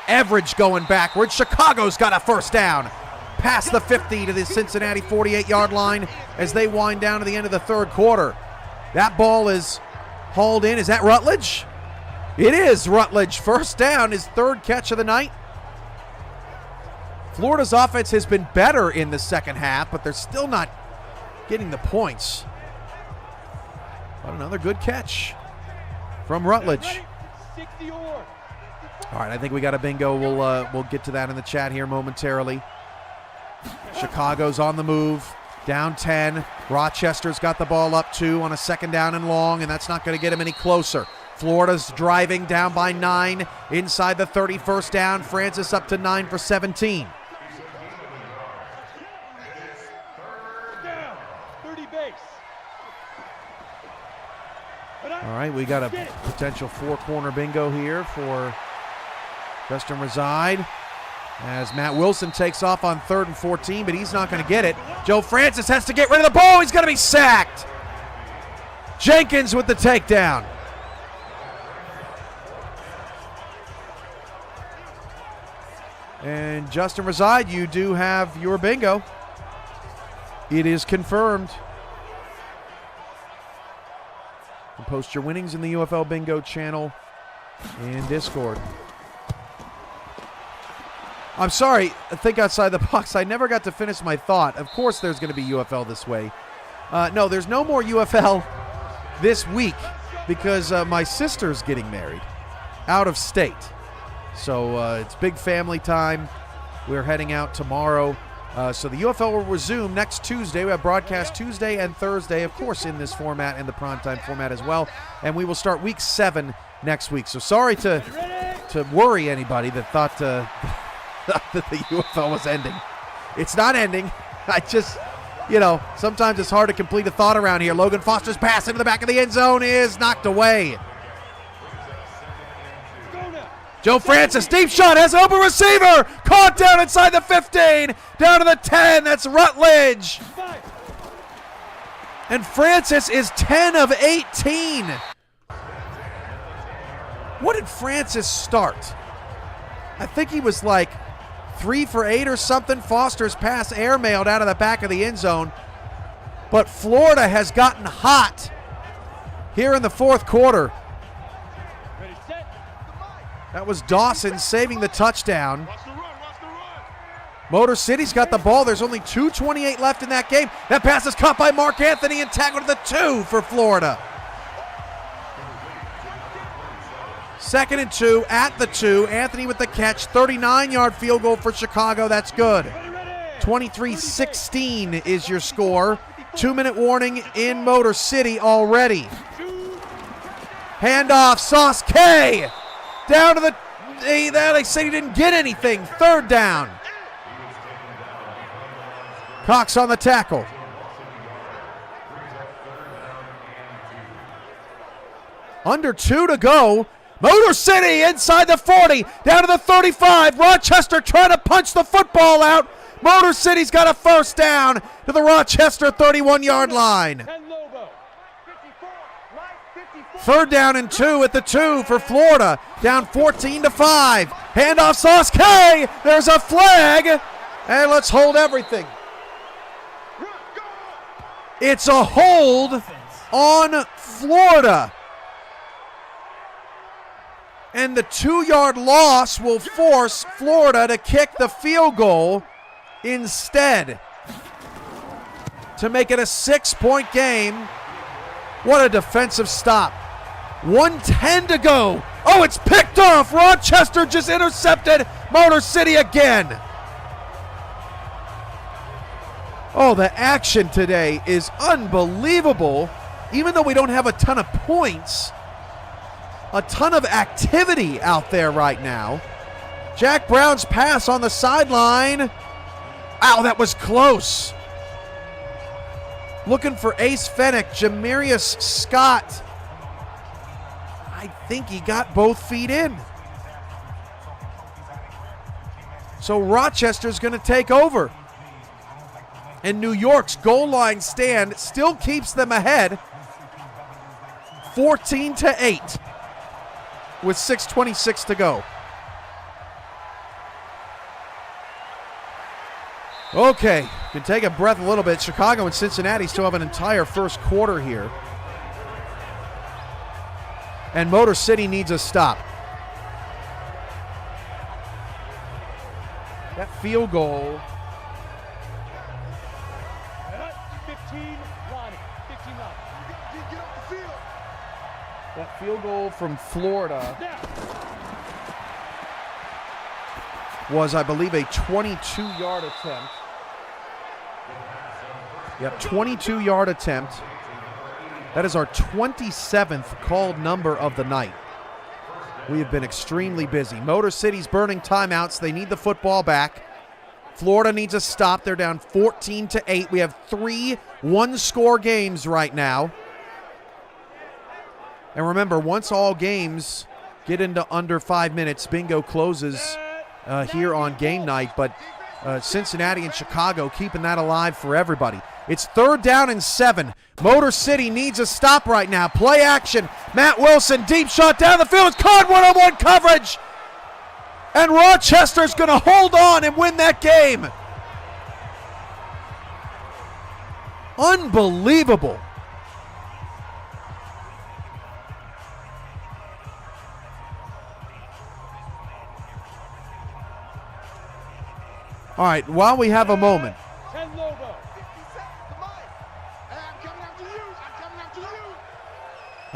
Everidge going backwards. Chicago's got a first down. Past the 50 to the Cincinnati 48-yard line as they wind down to the end of the 3rd quarter. That ball is hauled in. Is that Rutledge? It is Rutledge. First down, his 3rd catch of the night. Florida's offense has been better in the second half, but they're still not getting the points. But another good catch from Rutledge. All right, I think we got a bingo. We'll get to that in the chat here momentarily. Chicago's on the move, down 10. Rochester's got the ball up 2 on a 2nd down and long, and that's not going to get him any closer. Florida's driving down by 9 inside the 31st down. Francis up to 9 for 17. All right, we got a potential 4-corner bingo here for Justin Reside as Matt Wilson takes off on 3rd and 14, but he's not going to get it. Joe Francis has to get rid of the ball. He's going to be sacked. Jenkins with the takedown. And Justin Reside, you do have your bingo. It is confirmed. And post your winnings in the UFL Bingo channel and Discord. I'm sorry, think outside the box. I never got to finish my thought. Of course there's going to be UFL this way. No, there's no more UFL this week because my sister's getting married out of state. So it's big family time. We're heading out tomorrow. So the UFL will resume next Tuesday. We have broadcast Tuesday and Thursday, of course, in this format and the primetime format as well. And we will start week 7 next week. So sorry to worry anybody that thought that the UFL was ending. It's not ending. I just, sometimes it's hard to complete a thought around here. Logan Foster's pass into the back of the end zone is knocked away. Joe Francis, deep shot, has an open receiver. Caught down inside the 15, down to the 10. That's Rutledge. And Francis is 10 of 18. What did Francis start? I think he was like 3 for 8 or something. Foster's pass airmailed out of the back of the end zone. But Florida has gotten hot here in the 4th quarter. That was Dawson saving the touchdown. Motor City's got the ball. There's only 2:28 left in that game. That pass is caught by Mark Anthony and tackled to the 2 for Florida. 2nd and 2 at the 2. Anthony with the catch. 39-yard field goal for Chicago. That's good. 23-16 is your score. 2-minute warning in Motor City already. Handoff, Sauce K. Down to the, they say he didn't get anything. 3rd down. Cox on the tackle. Under 2 to go. Motor City inside the 40, down to the 35. Rochester trying to punch the football out. Motor City's got a 1st down to the Rochester 31-yard line. 3rd down and 2 at the 2 for Florida, down 14-5. Handoff, Sauce K. There's a flag, and let's hold everything. It's a hold on Florida. And the 2-yard loss will force Florida to kick the field goal instead to make it a 6-point game. What a defensive stop. 1:10 to go. Oh, it's picked off. Rochester just intercepted Motor City again. Oh, the action today is unbelievable. Even though we don't have a ton of points, a ton of activity out there right now. Jack Brown's pass on the sideline. Ow, that was close. Looking for Ace Fennick, Jamarius Scott. I think he got both feet in. So Rochester's going to take over. And New York's goal line stand still keeps them ahead. 14-8 with 6:26 to go. Okay, can take a breath a little bit. Chicago and Cincinnati still have an entire first quarter here. And Motor City needs a stop. That field goal. 15 line. Get off the field. That field goal from Florida was, I believe, a 22-yard attempt. Yep, 22-yard attempt. That is our 27th called number of the night. We have been extremely busy. Motor City's burning timeouts. They need the football back. Florida needs a stop. They're down 14-8. We have 3 one-score games right now. And remember, once all games get into under 5 minutes, bingo closes here on game night. But Cincinnati and Chicago keeping that alive for everybody. It's 3rd down and 7. Motor City needs a stop right now. Play action. Matt Wilson, deep shot down the field. It's caught, one-on-one coverage. And Rochester's going to hold on and win that game. Unbelievable. All right, while we have a moment.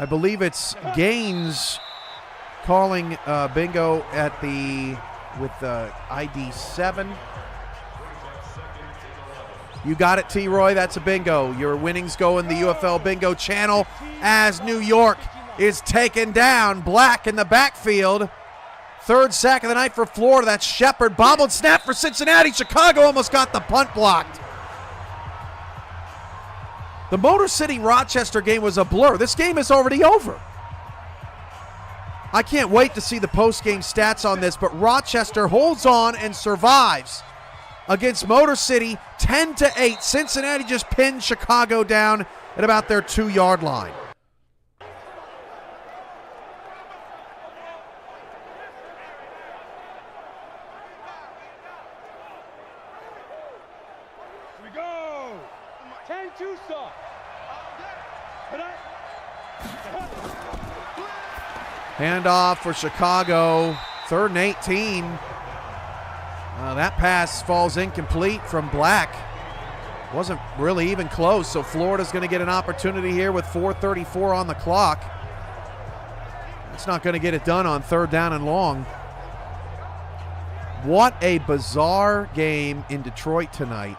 I believe it's Gaines calling bingo at with ID 7. You got it, T-Roy. That's a bingo. Your winnings go in the UFL bingo channel as New York is taken down. Black in the backfield. 3rd sack of the night for Florida. That's Shepard. Bobbled snap for Cincinnati. Chicago almost got the punt blocked. The Motor City-Rochester game was a blur. This game is already over. I can't wait to see the post-game stats on this, but Rochester holds on and survives against Motor City 10-8. Cincinnati just pinned Chicago down at about their 2-yard line. We go. 10-2 stop. Handoff for Chicago. 3rd and 18. That pass falls incomplete from Black. Wasn't really even close, so Florida's going to get an opportunity here with 4:34 on the clock. It's not going to get it done on 3rd down and long. What a bizarre game in Detroit tonight.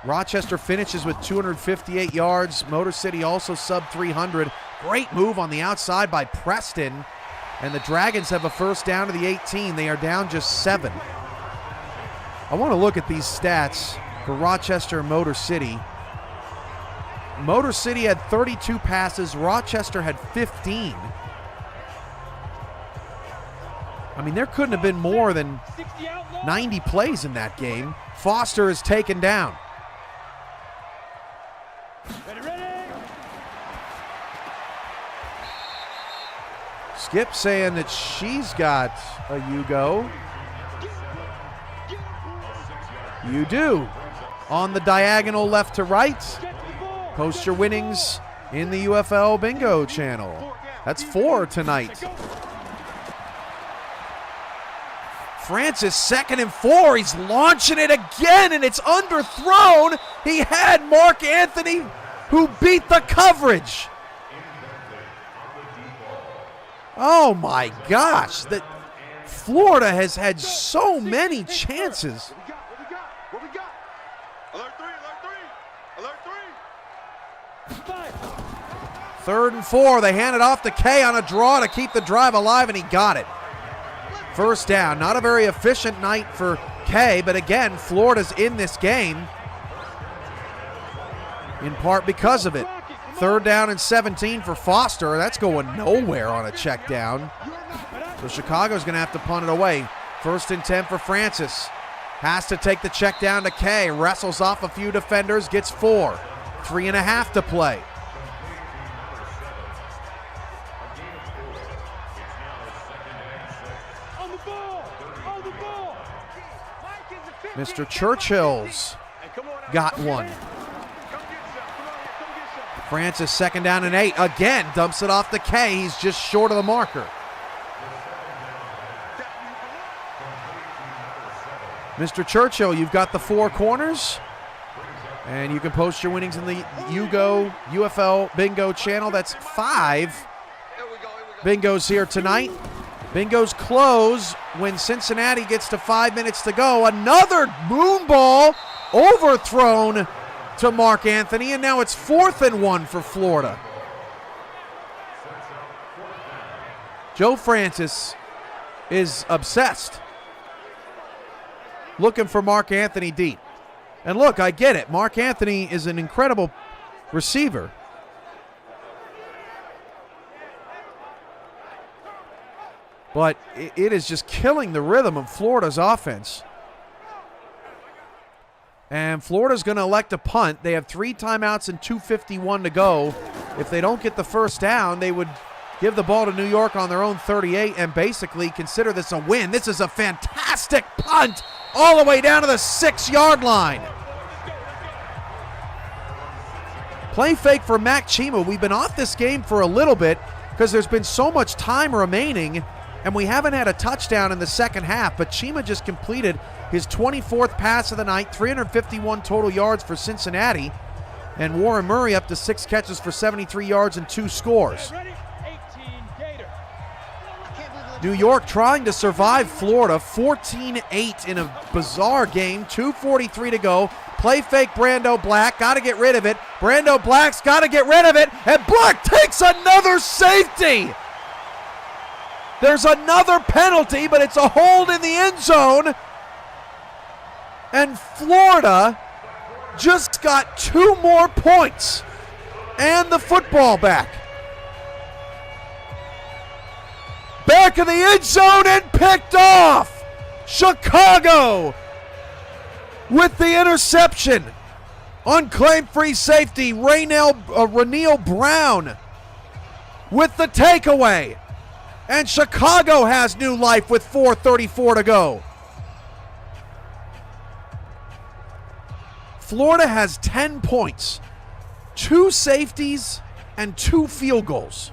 Rochester finishes with 258 yards. Motor City also sub 300. Great move on the outside by Preston. And the Dragons have a first down to the 18. They are down just 7. I want to look at these stats for Rochester and Motor City. Motor City had 32 passes. Rochester had 15. I mean, there couldn't have been more than 90 plays in that game. Foster is taken down. Skip saying that she's got a you go. You do. On the diagonal left to right, post your winnings in the UFL Bingo channel. That's 4 tonight. Francis, 2nd and 4. He's launching it again, and it's underthrown. He had Mark Anthony, who beat the coverage. Oh my gosh. Florida has had so many chances. What we got? Alert 3. 3rd and 4. They hand it off to Kay on a draw to keep the drive alive, and he got it. First down. Not a very efficient night for Kay, but again, Florida's in this game in part because of it. 3rd down and 17 for Foster. That's going nowhere on a check down. So Chicago's going to have to punt it away. 1st and 10 for Francis. Has to take the check down to Kay. Wrestles off a few defenders. Gets 4. 3.5 to play. Mr. Churchill's got one. Francis, 2nd down and 8. Again, dumps it off to Kay. He's just short of the marker. Mr. Churchill, you've got the 4 corners. And you can post your winnings in the UFL Bingo channel. That's 5 bingos here tonight. Bingos close when Cincinnati gets to 5 minutes to go. Another moon ball overthrown to Mark Anthony, and now it's 4th and 1 for Florida. Joe Francis is obsessed, looking for Mark Anthony deep. And look, I get it. Mark Anthony is an incredible receiver. But it is just killing the rhythm of Florida's offense. And Florida's going to elect a punt. They have 3 timeouts and 2:51 to go. If they don't get the first down, they would give the ball to New York on their own 38 and basically consider this a win. This is a fantastic punt all the way down to the 6-yard line. Play fake for Mac Chima. We've been off this game for a little bit because there's been so much time remaining, and we haven't had a touchdown in the second half, but Chima just completed his 24th pass of the night, 351 total yards for Cincinnati, and Warren Murray up to 6 catches for 73 yards and 2 scores. New York trying to survive Florida, 14-8 in a bizarre game, 2:43 to go. Play fake Brando Black, got to get rid of it. Brando Black's got to get rid of it, and Black takes another safety. There's another penalty, but it's a hold in the end zone. And Florida just got 2 more points and the football back. Back of the end zone and picked off. Chicago with the interception. Unclaimed free safety, Raneal Brown with the takeaway. And Chicago has new life with 4:34 to go. Florida has 10 points, 2 safeties, and 2 field goals.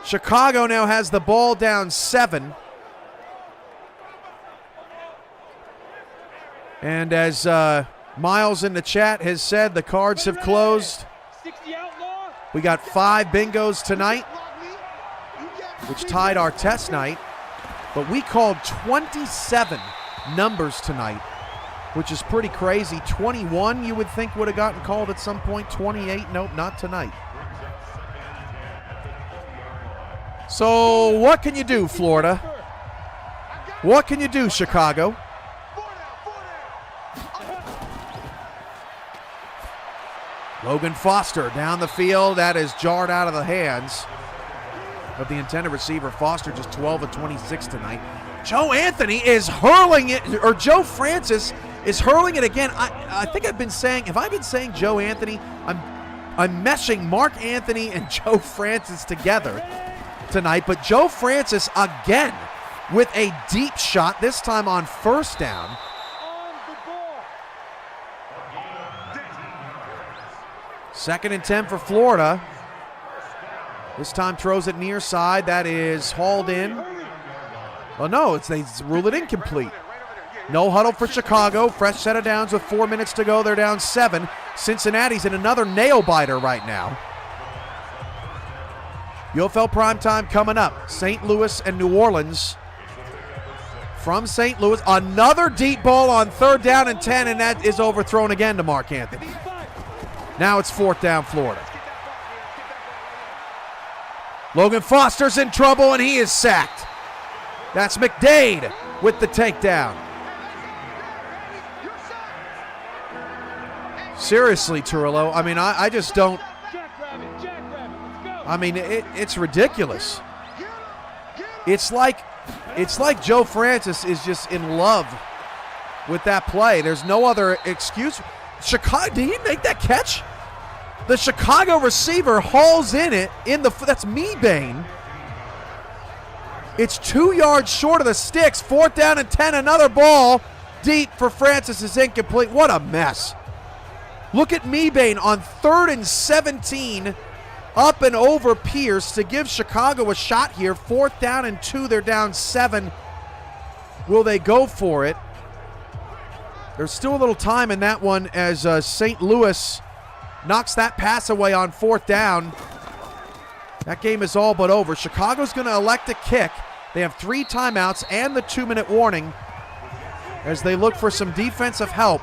Chicago now has the ball down 7. And as Miles in the chat has said the cards have closed. 60 outlaw. We got 5 bingos tonight, which tied our test night. But we called 27 numbers tonight, which is pretty crazy. 21 you would think would have gotten called at some point. 28, nope, not tonight. So what can you do, Florida? What can you do, Chicago? Logan Foster down the field. That is jarred out of the hands of the intended receiver. Foster just 12 of 26 tonight. Joe Anthony is hurling it, or Joe Francis is hurling it again. I think I've been saying, have I been saying Joe Anthony? I'm meshing Mark Anthony and Joe Francis together tonight, but Joe Francis again with a deep shot, this time on first down. Second and 10 for Florida. This time throws it near side. That is hauled in. Well, no, they rule it incomplete. No huddle for Chicago. Fresh set of downs with 4 minutes to go. They're down 7. Cincinnati's in another nail-biter right now. UFL primetime coming up. St. Louis and New Orleans. From St. Louis, another deep ball on 3rd down and 10, and that is overthrown again to Mark Anthony. Now it's 4th down, Florida. Logan Foster's in trouble, and he is sacked. That's McDade with the takedown. Seriously, Turillo, I mean, I just don't. I mean, it's ridiculous. It's like Joe Francis is just in love with that play. There's no other excuse. Chicago, did he make that catch? The Chicago receiver hauls in it that's Mebane. It's 2 yards short of the sticks. 4th down and 10. Another ball deep for Francis is incomplete. What a mess. Look at Mebane on 3rd and 17. Up and over Pierce to give Chicago a shot here. 4th down and 2. They're down 7. Will they go for it? There's still a little time in that one as St. Louis knocks that pass away on 4th down. That game is all but over. Chicago's going to elect a kick. They have 3 timeouts and the 2-minute warning as they look for some defensive help.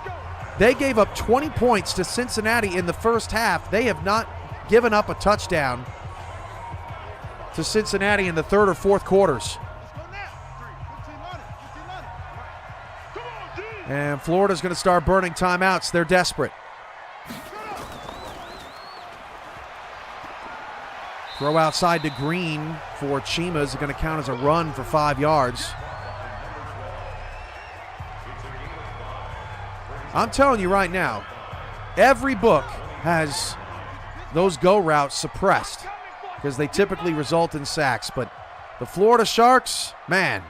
They gave up 20 points to Cincinnati in the first half. They have not given up a touchdown to Cincinnati in the 3rd or 4th quarters. And Florida's going to start burning timeouts. They're desperate. Throw outside to Green for Chima is going to count as a run for 5 yards. I'm telling you right now, every book has those go routes suppressed because they typically result in sacks. But the Florida Sharks, man,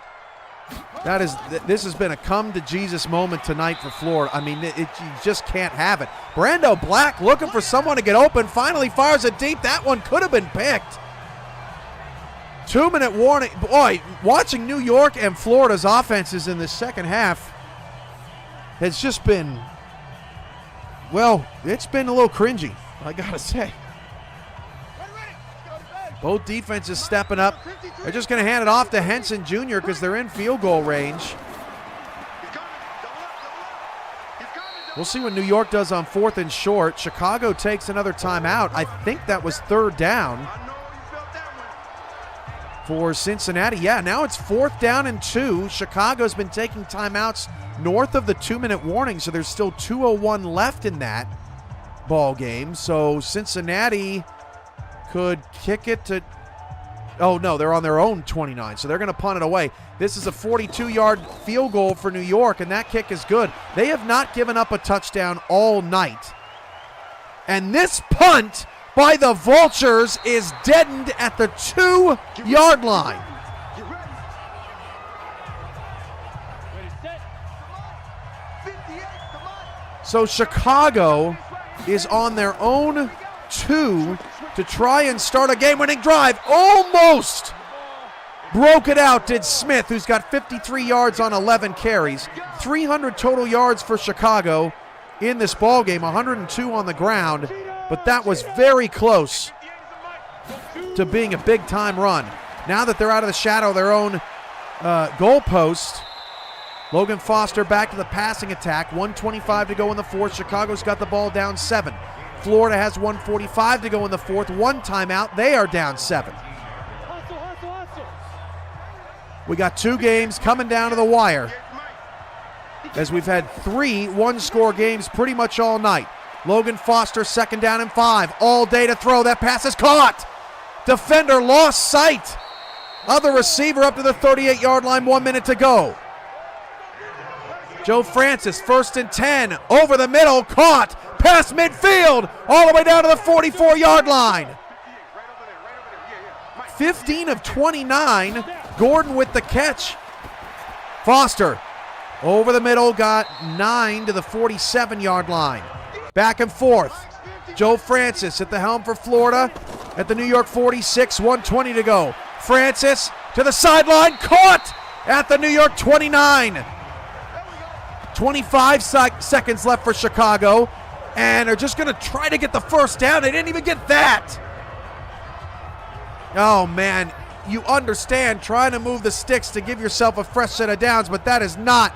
this has been a come-to-Jesus moment tonight for Florida. I mean, you just can't have it. Brando Black looking for someone to get open, finally fires it deep. That one could have been picked. 2-minute warning. Boy, watching New York and Florida's offenses in the second half has just been, well, it's been a little cringy, I gotta say. Both defenses stepping up. They're just going to hand it off to Henson Jr. because they're in field goal range. We'll see what New York does on 4th and short. Chicago takes another timeout. I think that was 3rd down for Cincinnati. Yeah, now it's 4th down and 2. Chicago's been taking timeouts north of the 2-minute warning, so there's still 2:01 left in that ball game. So Cincinnati could kick it to, oh no, they're on their own 29, so they're going to punt it away. This is a 42-yard field goal for New York, and that kick is good. They have not given up a touchdown all night. And this punt by the Vultures is deadened at the 2-yard line. So Chicago is on their own 2 to try and start a game-winning drive. Almost broke it out, did Smith, who's got 53 yards on 11 carries. 300 total yards for Chicago. in this ball game, 102 on the ground, but that was very close to being a big-time run. Now that they're out of the shadow of their own goalpost, Logan Foster back to the passing attack. 1:25 to go in the fourth. Chicago's got the ball down 7. Florida has 1:45 to go in the fourth. 1 timeout. They are down 7. We got 2 games coming down to the wire, as we've had 3 one-score games pretty much all night. Logan Foster, 2nd down and 5. All day to throw. That pass is caught. Defender lost sight of the receiver up to the 38-yard line. 1 minute to go. Joe Francis, 1st and 10. Over the middle, caught. Past midfield, all the way down to the 44-yard line. 15 of 29. Gordon with the catch. Foster over the middle, got 9 to the 47-yard line. Back and forth. Joe Francis at the helm for Florida at the New York 46, 1:20 to go. Francis to the sideline, caught at the New York 29. 25 seconds left for Chicago, and they're just going to try to get the first down. They didn't even get that. Oh, man, you understand trying to move the sticks to give yourself a fresh set of downs, but that is not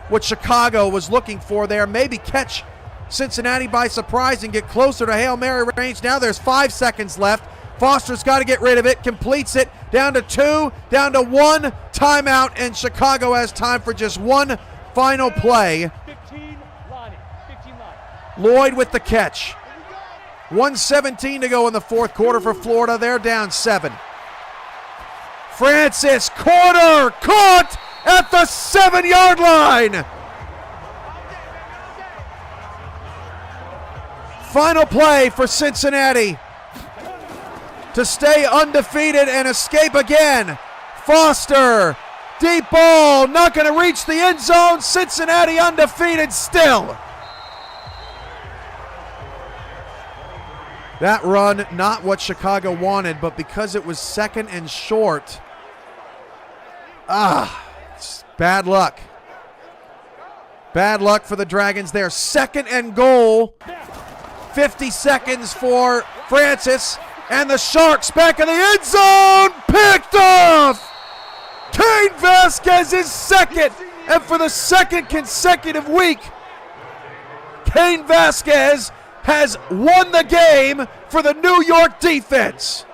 what Chicago was looking for there. Maybe catch Cincinnati by surprise and get closer to Hail Mary range. Now there's 5 seconds left. Foster's got to get rid of it, completes it, down to 2, down to 1, timeout, and Chicago has time for just one final play. Lloyd with the catch. 1:17 to go in the fourth quarter for Florida. They're down 7. Francis, corner, caught at the 7-yard line. Final play for Cincinnati to stay undefeated and escape again. Foster, deep ball, not going to reach the end zone. Cincinnati undefeated still. That run, not what Chicago wanted, but because it was 2nd and short. Bad luck. Bad luck for the Dragons there. 2nd and goal. 50 seconds for Francis. And the Sharks back in the end zone. Picked off. Cain Vasquez is 2nd. And for the 2nd consecutive week, Cain Vasquez has won the game for the New York defense.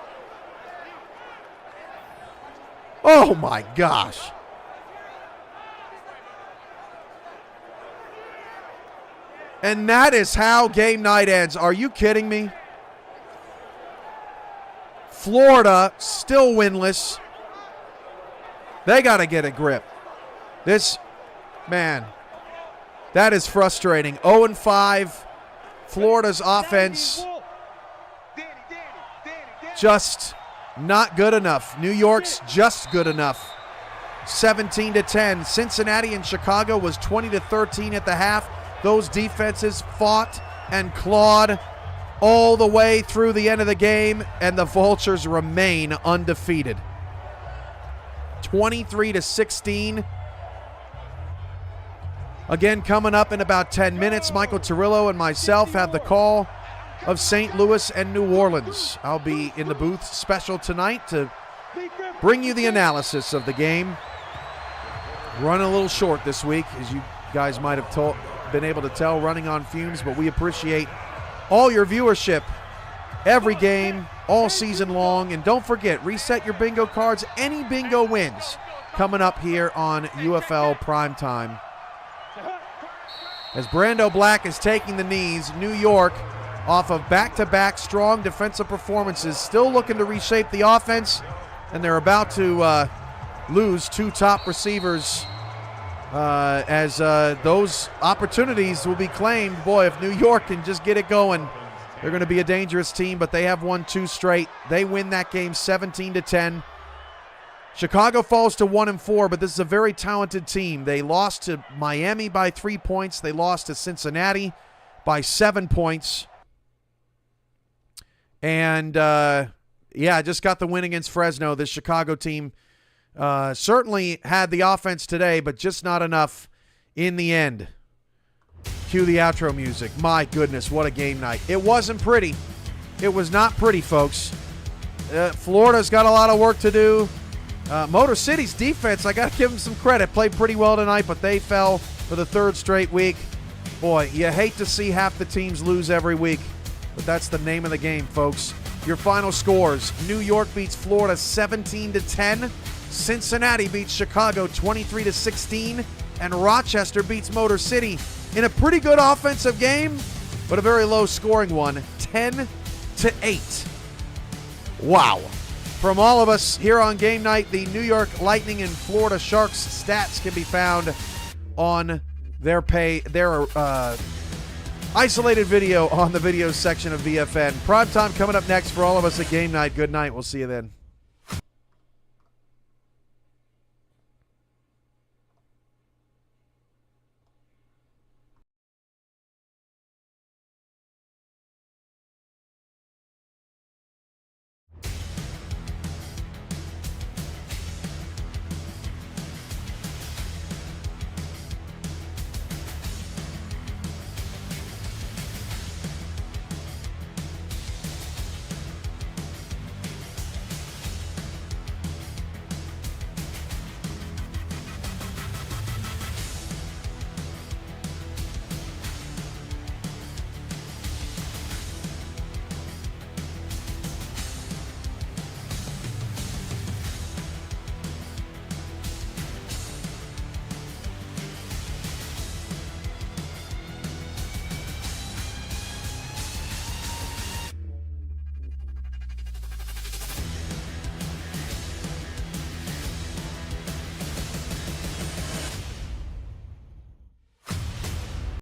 Oh my gosh. And that is how game night ends. Are you kidding me? Florida still winless. They got to get a grip. This, man, that is frustrating. 0-5. Florida's offense just not good enough. New York's just good enough. 17-10. Cincinnati and Chicago was 20-13 at the half. Those defenses fought and clawed all the way through the end of the game, and the Vultures remain undefeated. 23-16. Again, coming up in about 10 minutes, Michael Torillo and myself have the call of St. Louis and New Orleans. I'll be in the booth special tonight to bring you the analysis of the game. Running a little short this week, as you guys might have been able to tell, running on fumes, but we appreciate all your viewership every game, all season long. And don't forget, reset your bingo cards. Any bingo wins coming up here on UFL Primetime. As Brando Black is taking the knees, New York, off of back-to-back strong defensive performances, still looking to reshape the offense, and they're about to lose 2 top receivers as those opportunities will be claimed. Boy, if New York can just get it going, they're going to be a dangerous team, but they have won 2 straight. They win that game 17-10. Chicago falls to 1-4, but this is a very talented team. They lost to Miami by 3 points. They lost to Cincinnati by 7 points. And, just got the win against Fresno. This Chicago team certainly had the offense today, but just not enough in the end. Cue the outro music. My goodness, what a game night. It wasn't pretty. It was not pretty, folks. Florida's got a lot of work to do. Motor City's defense, I got to give them some credit, played pretty well tonight, but they fell for the third straight week. Boy, you hate to see half the teams lose every week, but that's the name of the game, folks. Your final scores: New York beats Florida 17-10, Cincinnati beats Chicago 23-16, and Rochester beats Motor City in a pretty good offensive game, but a very low-scoring one, 10-8. Wow. From all of us here on Game Night, the New York Lightning and Florida Sharks stats can be found on their isolated video on the video section of VFN. Prime time coming up next for all of us at Game Night. Good night. We'll see you then.